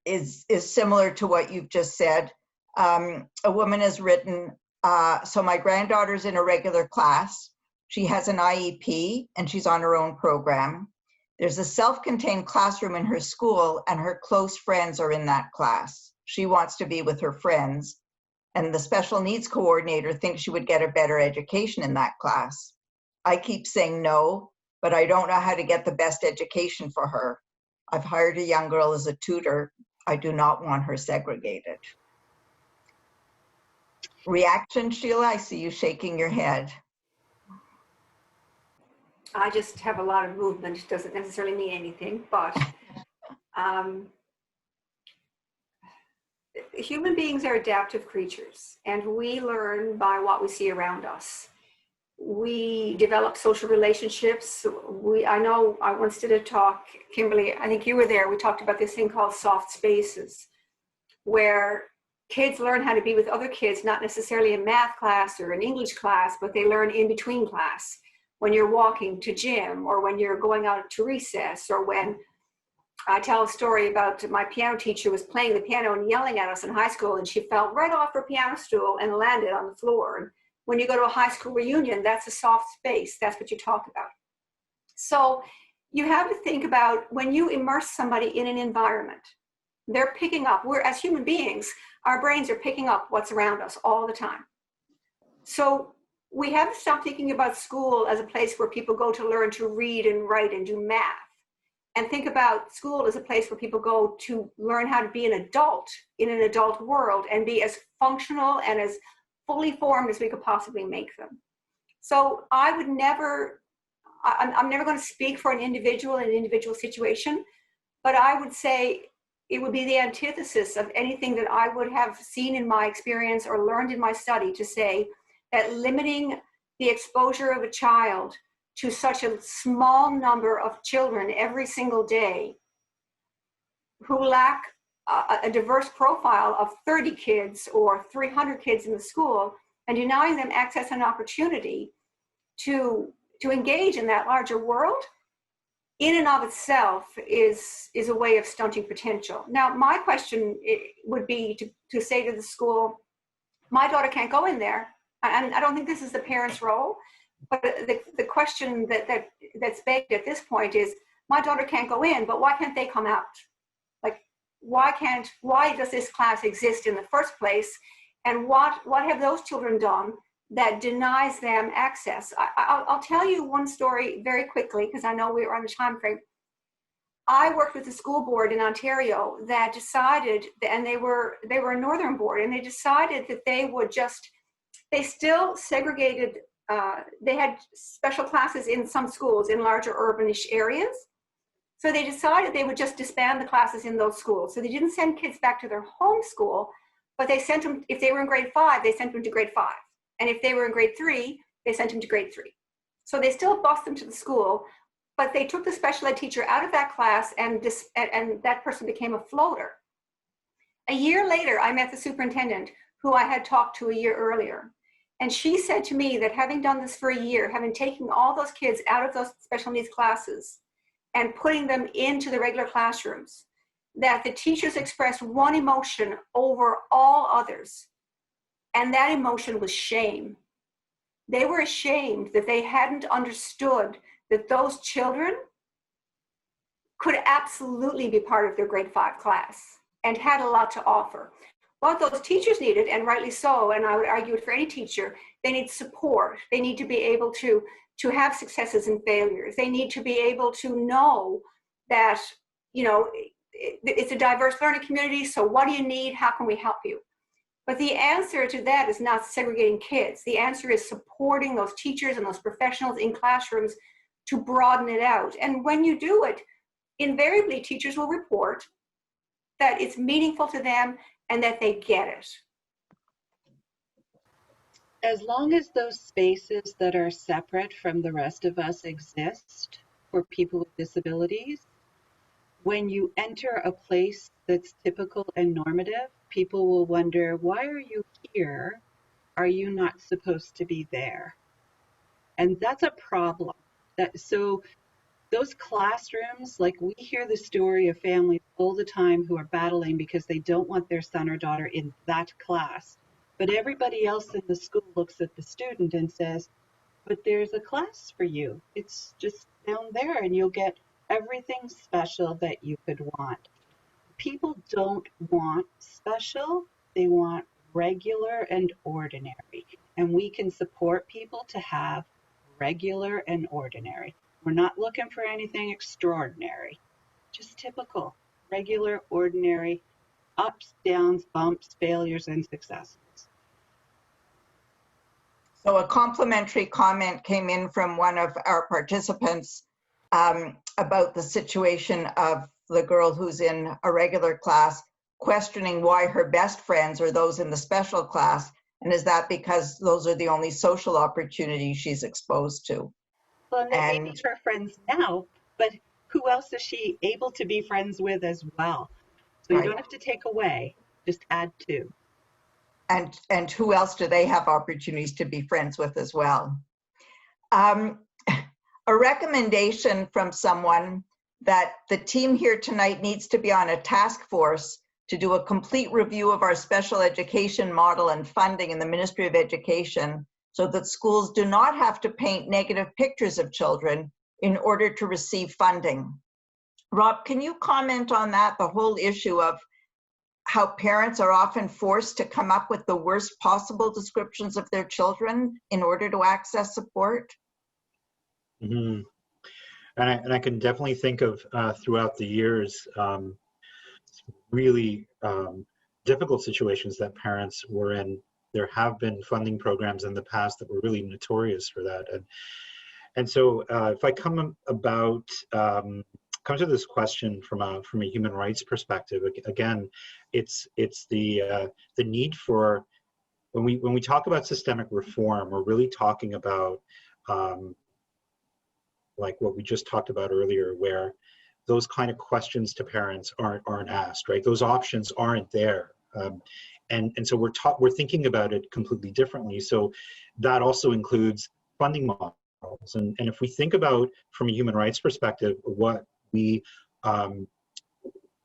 is similar to what you've just said. A woman has written, so my granddaughter's in a regular class. She has an IEP and she's on her own program. There's a self-contained classroom in her school and her close friends are in that class. She wants to be with her friends, and the special needs coordinator thinks she would get a better education in that class. I keep saying no, but I don't know how to get the best education for her. I've hired a young girl as a tutor. I do not want her segregated. Reaction, Sheila? I see you shaking your head. I just have a lot of movement. It doesn't necessarily mean anything, but human beings are adaptive creatures, and we learn by what we see around us. We develop social relationships. I know I once did a talk, Kimberly, I think you were there. We talked about this thing called soft spaces, where kids learn how to be with other kids, not necessarily in math class or in English class, but they learn in between class. When you're walking to gym, or when you're going out to recess, or when I tell a story about my piano teacher was playing the piano and yelling at us in high school, and she fell right off her piano stool and landed on the floor. And when you go to a high school reunion, that's a soft space. That's what you talk about. So you have to think about when you immerse somebody in an environment, they're picking up, we're as human beings, our brains are picking up what's around us all the time. So we have to stop thinking about school as a place where people go to learn to read and write and do math, and think about school as a place where people go to learn how to be an adult in an adult world and be as functional and as fully formed as we could possibly make them. So I would never, I'm never going to speak for an individual in an individual situation, but I would say it would be the antithesis of anything that I would have seen in my experience or learned in my study to say that limiting the exposure of a child to such a small number of children every single day who lack a diverse profile of 30 kids or 300 kids in the school, and denying them access and opportunity to engage in that larger world, in and of itself is a way of stunting potential. Now, my question would be to say to the school, my daughter can't go in there. And I don't think this is the parent's role, but the question that's begged at this point is, my daughter can't go in, but why can't they come out? Like, why does this class exist in the first place? And what have those children done that denies them access? I'll tell you one story very quickly, because I know we're on a time frame. I worked with the school board in Ontario that decided, and they were a northern board, and they decided that they still segregated, they had special classes in some schools in larger urbanish areas. So they decided they would just disband the classes in those schools. So they didn't send kids back to their home school, but they sent them, if they were in grade 5, they sent them to grade 5. And if they were in grade 3, they sent them to grade 3. So they still bused them to the school, but they took the special ed teacher out of that class, and that person became a floater. A year later, I met the superintendent who I had talked to a year earlier. And she said to me that having done this for a year, having taken all those kids out of those special needs classes and putting them into the regular classrooms, that the teachers expressed one emotion over all others. And that emotion was shame. They were ashamed that they hadn't understood that those children could absolutely be part of their grade 5 class and had a lot to offer. What those teachers needed, and rightly so, and I would argue it for any teacher, they need support. They need to be able to have successes and failures. They need to be able to know that, you know, it's a diverse learning community, so what do you need? How can we help you? But the answer to that is not segregating kids. The answer is supporting those teachers and those professionals in classrooms to broaden it out. And when you do it, invariably teachers will report that it's meaningful to them and that they get it. As long as those spaces that are separate from the rest of us exist for people with disabilities, when you enter a place that's typical and normative, people will wonder, why are you here? Are you not supposed to be there? And that's a problem. So those classrooms, like, we hear the story of families all the time who are battling because they don't want their son or daughter in that class. But everybody else in the school looks at the student and says, but there's a class for you. It's just down there and you'll get everything special that you could want. People don't want special, they want regular and ordinary. And we can support people to have regular and ordinary. We're not looking for anything extraordinary, just typical, regular, ordinary, ups, downs, bumps, failures, and successes. So a complimentary comment came in from one of our participants about the situation of the girl who's in a regular class, questioning why her best friends are those in the special class. And is that because those are the only social opportunities she's exposed to? Well, and maybe her friends now, but who else is she able to be friends with as well? So you Right. don't have to take away, just add to. And who else do they have opportunities to be friends with as well? A recommendation from someone that the team here tonight needs to be on a task force to do a complete review of our special education model and funding in the Ministry of Education so that schools do not have to paint negative pictures of children in order to receive funding. Rob, can you comment on that, the whole issue of how parents are often forced to come up with the worst possible descriptions of their children in order to access support? Mm-hmm. And I can definitely think of throughout the years really difficult situations that parents were in. There have been funding programs in the past that were really notorious for that. And so if I come to this question from a human rights perspective, again, it's the need for, when we talk about systemic reform, we're really talking about like what we just talked about earlier, where those kind of questions to parents aren't asked, right? Those options aren't there. And so we're thinking about it completely differently. So that also includes funding models. And if we think about, from a human rights perspective, what we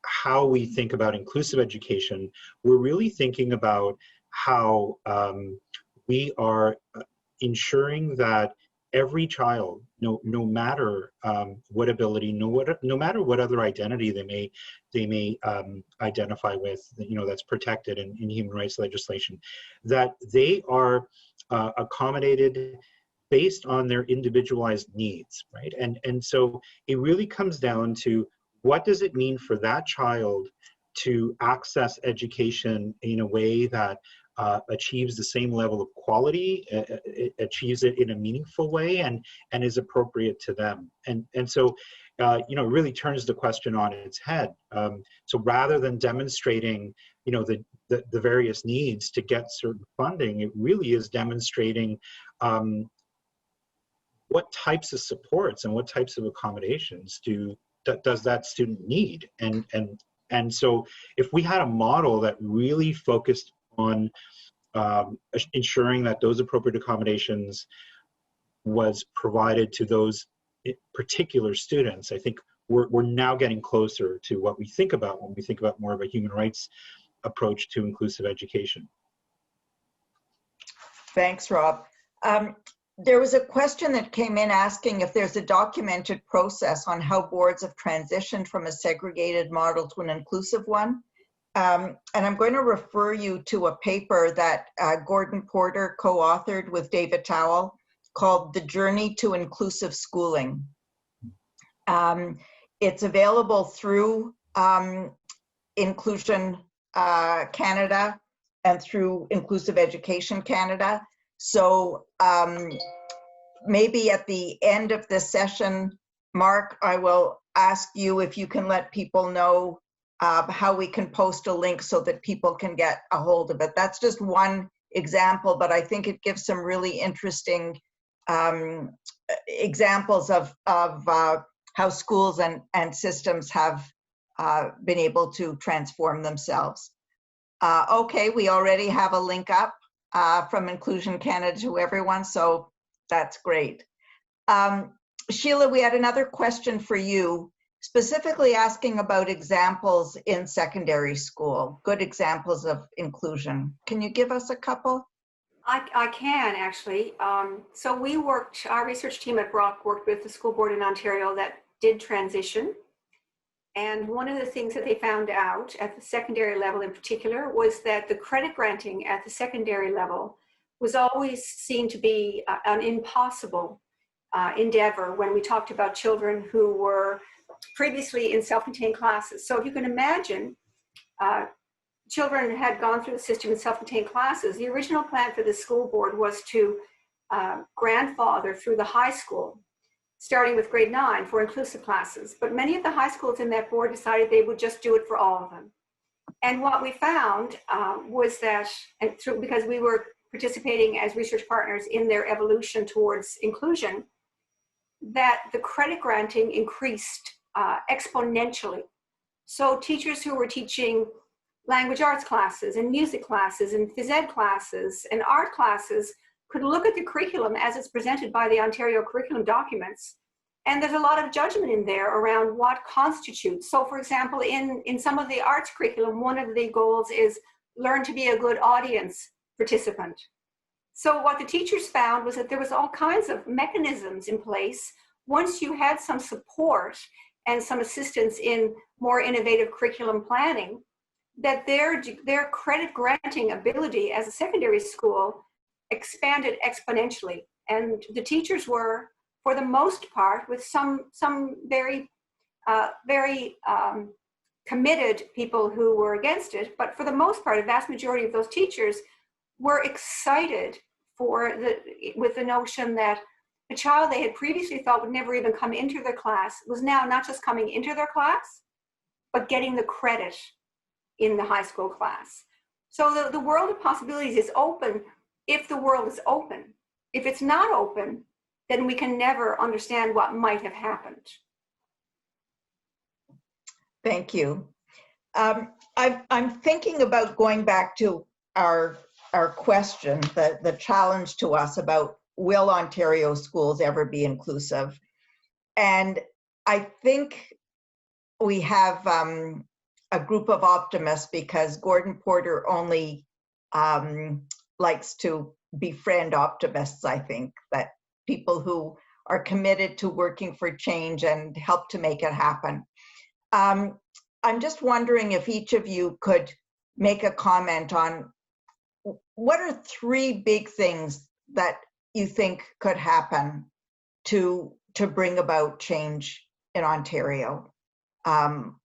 how we think about inclusive education, we're really thinking about how we are ensuring that every child, no matter what ability, no matter what other identity they may identify with, that's protected in human rights legislation, that they are accommodated based on their individualized needs, right? And so it really comes down to, what does it mean for that child to access education in a way that achieves the same level of quality, achieves it in a meaningful way, and is appropriate to them. And so, it really turns the question on its head. So rather than demonstrating, the various needs to get certain funding, it really is demonstrating what types of supports and what types of accommodations does that student need. And so if we had a model that really focused on ensuring that those appropriate accommodations was provided to those particular students, I think we're now getting closer to what we think about when we think about more of a human rights approach to inclusive education. Thanks, Rob. There was a question that came in asking if there's a documented process on how boards have transitioned from a segregated model to an inclusive one. And I'm going to refer you to a paper that Gordon Porter co-authored with David Towell called The Journey to Inclusive Schooling. It's available through Inclusion Canada and through Inclusive Education Canada. So maybe at the end of this session, Mark, I will ask you if you can let people know how we can post a link so that people can get a hold of it. That's just one example, but I think it gives some really interesting examples of how schools and systems have been able to transform themselves. Okay, we already have a link up from Inclusion Canada to everyone, so that's great. Sheila, we had another question for you, specifically asking about examples in secondary school, good examples of inclusion. Can you give us a couple? I can actually. So our research team at Brock worked with the school board in Ontario that did transition. And one of the things that they found out at the secondary level in particular was that the credit granting at the secondary level was always seen to be an impossible endeavor when we talked about children who were previously in self-contained classes. So if you can imagine, children had gone through the system in self-contained classes. The original plan for the school board was to grandfather through the high school, starting with grade 9 for inclusive classes. But many of the high schools in that board decided they would just do it for all of them. And what we found was that, because we were participating as research partners in their evolution towards inclusion, that the credit granting increased exponentially. So teachers who were teaching language arts classes and music classes and phys ed classes and art classes could look at the curriculum as it's presented by the Ontario curriculum documents. And there's a lot of judgment in there around what constitutes. So for example, in some of the arts curriculum, one of the goals is learn to be a good audience participant. So what the teachers found was that there was all kinds of mechanisms in place once you had some support and some assistance in more innovative curriculum planning, that their credit granting ability as a secondary school expanded exponentially. And the teachers were, for the most part, with some very committed people who were against it, but for the most part, a vast majority of those teachers were excited with the notion that a child they had previously thought would never even come into their class was now not just coming into their class, but getting the credit in the high school class. So the world of possibilities is open if the world is open. If it's not open, then we can never understand what might have happened. Thank you. I'm thinking about going back to our question, the challenge to us about will Ontario schools ever be inclusive? And I think we have a group of optimists because Gordon Porter only likes to befriend optimists, I think, that people who are committed to working for change and help to make it happen. I'm just wondering if each of you could make a comment on what are 3 big things that you think could happen to bring about change in Ontario,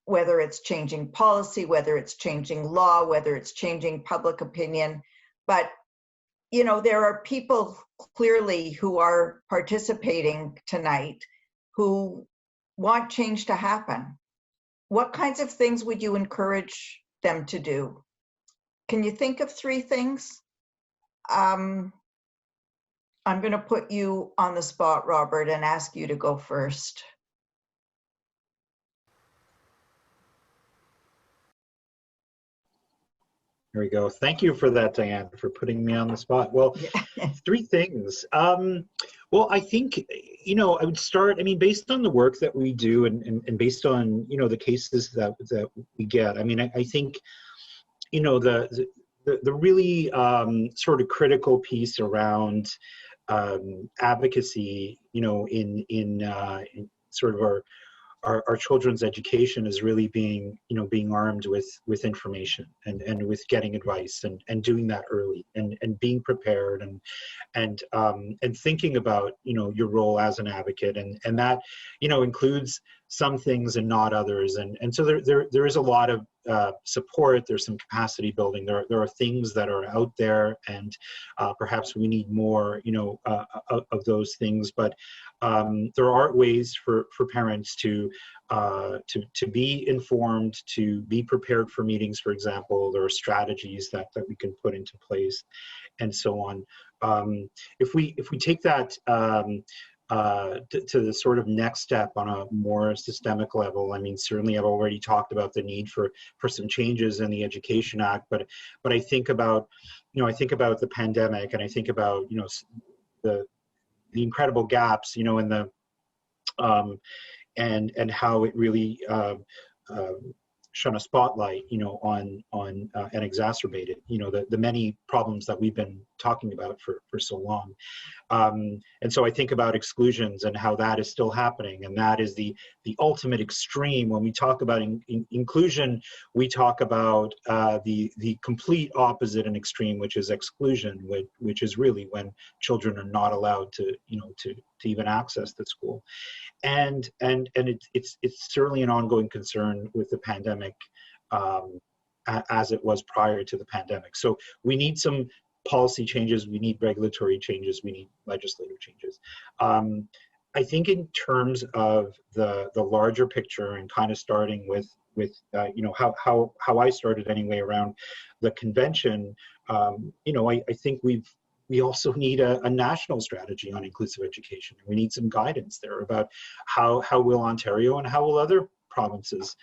whether it's changing policy, whether it's changing law, whether it's changing public opinion. But, you know, there are people clearly who are participating tonight who want change to happen. What kinds of things would you encourage them to do? Can you think of 3 things? I'm going to put you on the spot, Robert, and ask you to go first. There we go. Thank you for that, Diane, for putting me on the spot. Well, 3 things. Well, I think, you know, I would start, I mean, based on the work that we do and based on, you know, the cases that we get, I mean, I think, you know, the really sort of critical piece around advocacy, you know, in sort of our children's education is really being, you know, being armed with information and with getting advice and doing that early and being prepared and thinking about, you know, your role as an advocate and that, you know, includes some things and not others. And so there is a lot of support. There's some capacity building. There are things that are out there, and perhaps we need more, you know, of those things. But there are ways for parents to be informed, to be prepared for meetings. For example, there are strategies that we can put into place, and so on. If we take that to the sort of next step on a more systemic level, I mean, certainly I've already talked about the need for some changes in the Education Act, but I think about, you know, I think about the pandemic, and I think about, you know, the incredible gaps, you know, in the and how it really shone a spotlight, you know, on and exacerbated, you know, the many problems that we've been talking about for so long. And so I think about exclusions and how that is still happening, and that is the ultimate extreme. When we talk about inclusion, we talk about the complete opposite and extreme, which is exclusion, which is really when children are not allowed to even access the school. And it's certainly an ongoing concern with the pandemic, as it was prior to the pandemic. So we need some policy changes, we need regulatory changes, we need legislative changes. I think in terms of the larger picture, and kind of starting with how I started anyway around the convention, I think we also need a national strategy on inclusive education. We need some guidance there about how will Ontario and how will other provinces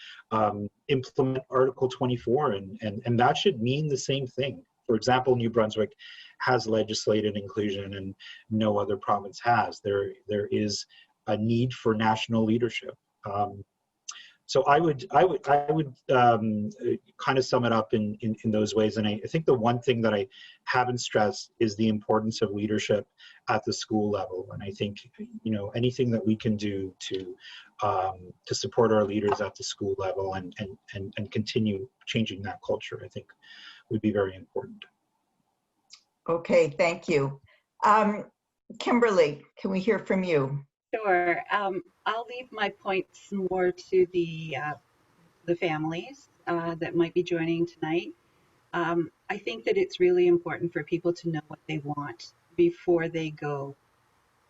implement Article 24, and that should mean the same thing. For example, New Brunswick has legislated inclusion and no other province has. There is a need for national leadership. So I would kind of sum it up in those ways. And I think the one thing that I haven't stressed is the importance of leadership at the school level. And I think, anything that we can do to support our leaders at the school level and continue changing that culture, I think would be very important. Okay, thank you. Kimberly, can we hear from you? Sure. I'll leave my points more to the families that might be joining tonight. I think that it's really important for people to know what they want before they go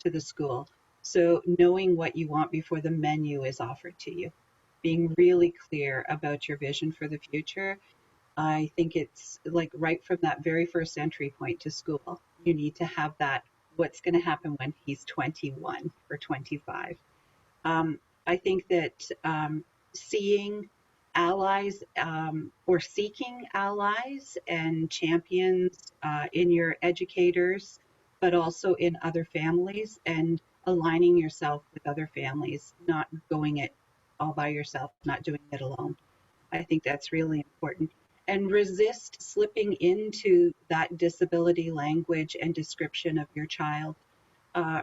to the school. So knowing what you want before the menu is offered to you, being really clear about your vision for the future. I think it's like right from that very first entry point to school, you need to have that, what's going to happen when he's 21 or 25. I think that seeing allies or seeking allies and champions in your educators, but also in other families, and aligning yourself with other families, not going it all by yourself, not doing it alone. I think that's really important. And resist slipping into that disability language and description of your child.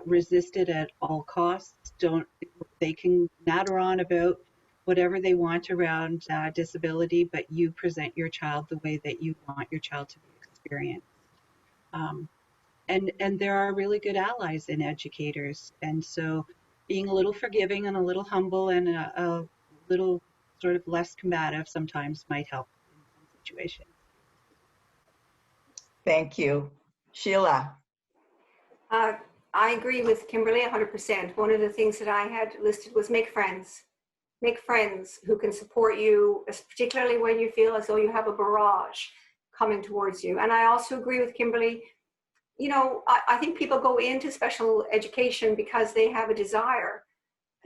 Resist it at all costs. They can natter on about whatever they want around disability, but you present your child the way that you want your child to be experienced. And there are really good allies in educators. And so being a little forgiving and a little humble and a little sort of less combative sometimes might help in some situations. Thank you. Sheila. I agree with Kimberly 100%. One of the things that I had listed was make friends. Make friends who can support you, particularly when you feel as though you have a barrage coming towards you. And I also agree with Kimberly. I think people go into special education because they have a desire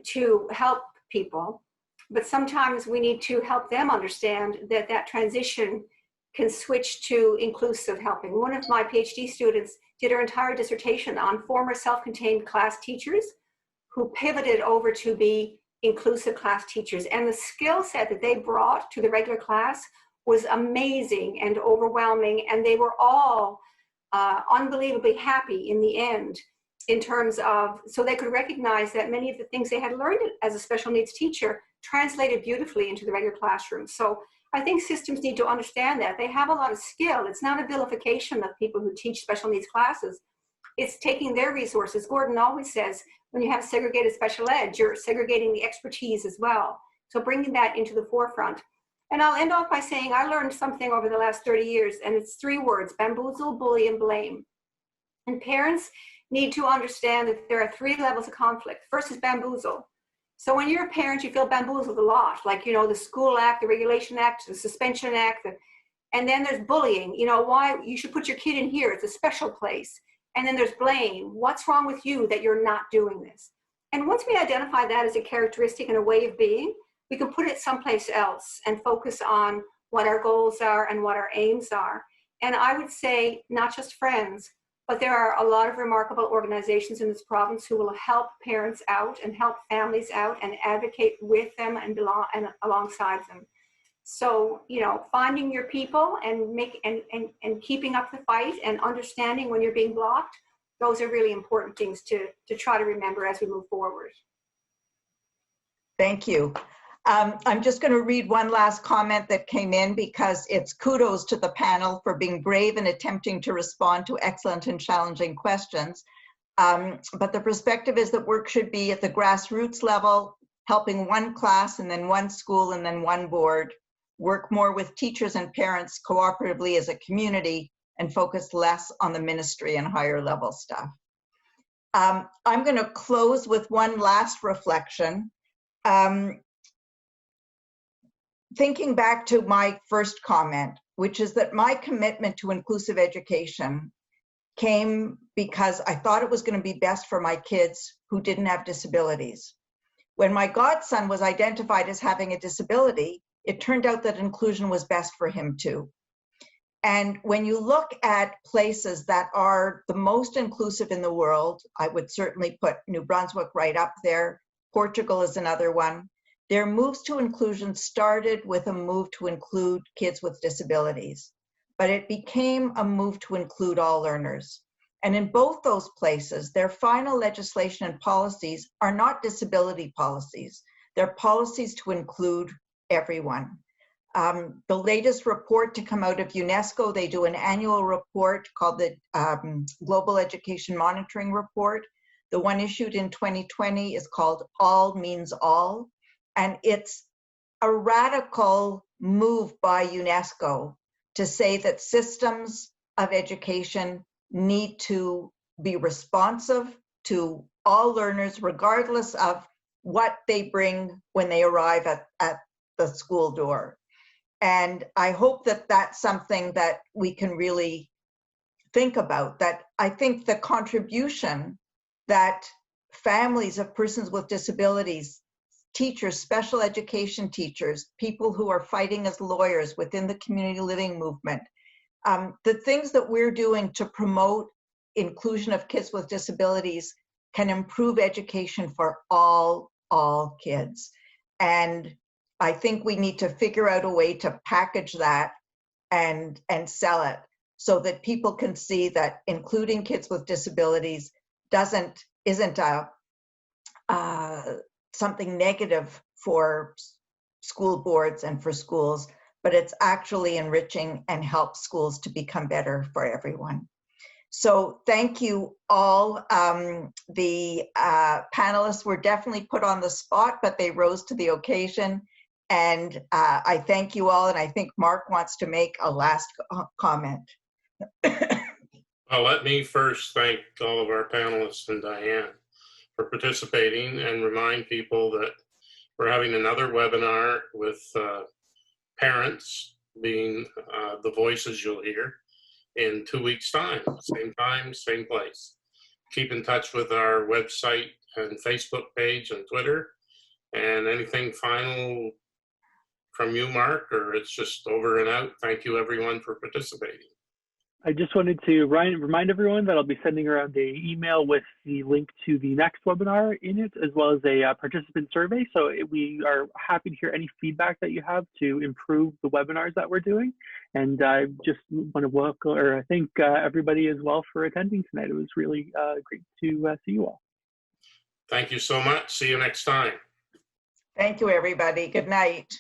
to help people, but sometimes we need to help them understand that transition can switch to inclusive helping. One of my PhD students did her entire dissertation on former self-contained class teachers who pivoted over to be inclusive class teachers. And the skill set that they brought to the regular class was amazing and overwhelming. And they were all unbelievably happy in the end, in terms of, so they could recognize that many of the things they had learned as a special needs teacher translated beautifully into the regular classroom. So I think systems need to understand that. They have a lot of skill. It's not a vilification of people who teach special needs classes. It's taking their resources. Gordon always says, when you have segregated special ed, you're segregating the expertise as well. So bringing that into the forefront. And I'll end off by saying I learned something over the last 30 years, and it's 3 words: bamboozle, bully, and blame. And parents need to understand that there are 3 levels of conflict. First is bamboozle. So when you're a parent, you feel bamboozled a lot, like, the School Act, the Regulation Act, the Suspension Act, and then there's bullying. Why you should put your kid in here, it's a special place. And then there's blame. What's wrong with you that you're not doing this? And once we identify that as a characteristic and a way of being, we can put it someplace else and focus on what our goals are and what our aims are. And I would say not just friends, but there are a lot of remarkable organizations in this province who will help parents out and help families out and advocate with them and alongside them. So, you know, finding your people and keeping up the fight and understanding when you're being blocked, those are really important things to try to remember as we move forward. Thank you. I'm just going to read one last comment that came in because it's kudos to the panel for being brave and attempting to respond to excellent and challenging questions. But the perspective is that work should be at the grassroots level, helping one class and then one school and then one board, work more with teachers and parents cooperatively as a community, and focus less on the ministry and higher level stuff. I'm going to close with one last reflection. Thinking back to my first comment, which is that my commitment to inclusive education came because I thought it was going to be best for my kids who didn't have disabilities. When my godson was identified as having a disability, it turned out that inclusion was best for him too. And when you look at places that are the most inclusive in the world, I would certainly put New Brunswick right up there. Portugal is another one. Their moves to inclusion started with a move to include kids with disabilities, but it became a move to include all learners. And in both those places, their final legislation and policies are not disability policies. They're policies to include everyone. The latest report to come out of UNESCO, they do an annual report called the Global Education Monitoring Report. The one issued in 2020 is called All Means All. And it's a radical move by UNESCO to say that systems of education need to be responsive to all learners, regardless of what they bring when they arrive at the school door. And I hope that that's something that we can really think about, that I think the contribution that families of persons with disabilities, teachers, special education teachers, people who are fighting as lawyers within the community living movement, the things that we're doing to promote inclusion of kids with disabilities can improve education for all kids. And I think we need to figure out a way to package that and sell it so that people can see that including kids with disabilities isn't something negative for school boards and for schools, but it's actually enriching and helps schools to become better for everyone. So thank you all. The panelists were definitely put on the spot, but they rose to the occasion. And I thank you all. And I think Mark wants to make a last comment. Well, let me first thank all of our panelists and Diane for participating and remind people that we're having another webinar with parents being the voices you'll hear in 2 weeks' time, same place. Keep in touch with our website and Facebook page and Twitter. And anything final from you, Mark, or it's just over and out? Thank you everyone for participating. I just wanted to remind everyone that I'll be sending around an email with the link to the next webinar in it, as well as a participant survey. So we are happy to hear any feedback that you have to improve the webinars that we're doing. And I just want to welcome, or thank everybody as well for attending tonight. It was really great to see you all. Thank you so much. See you next time. Thank you, everybody. Good night.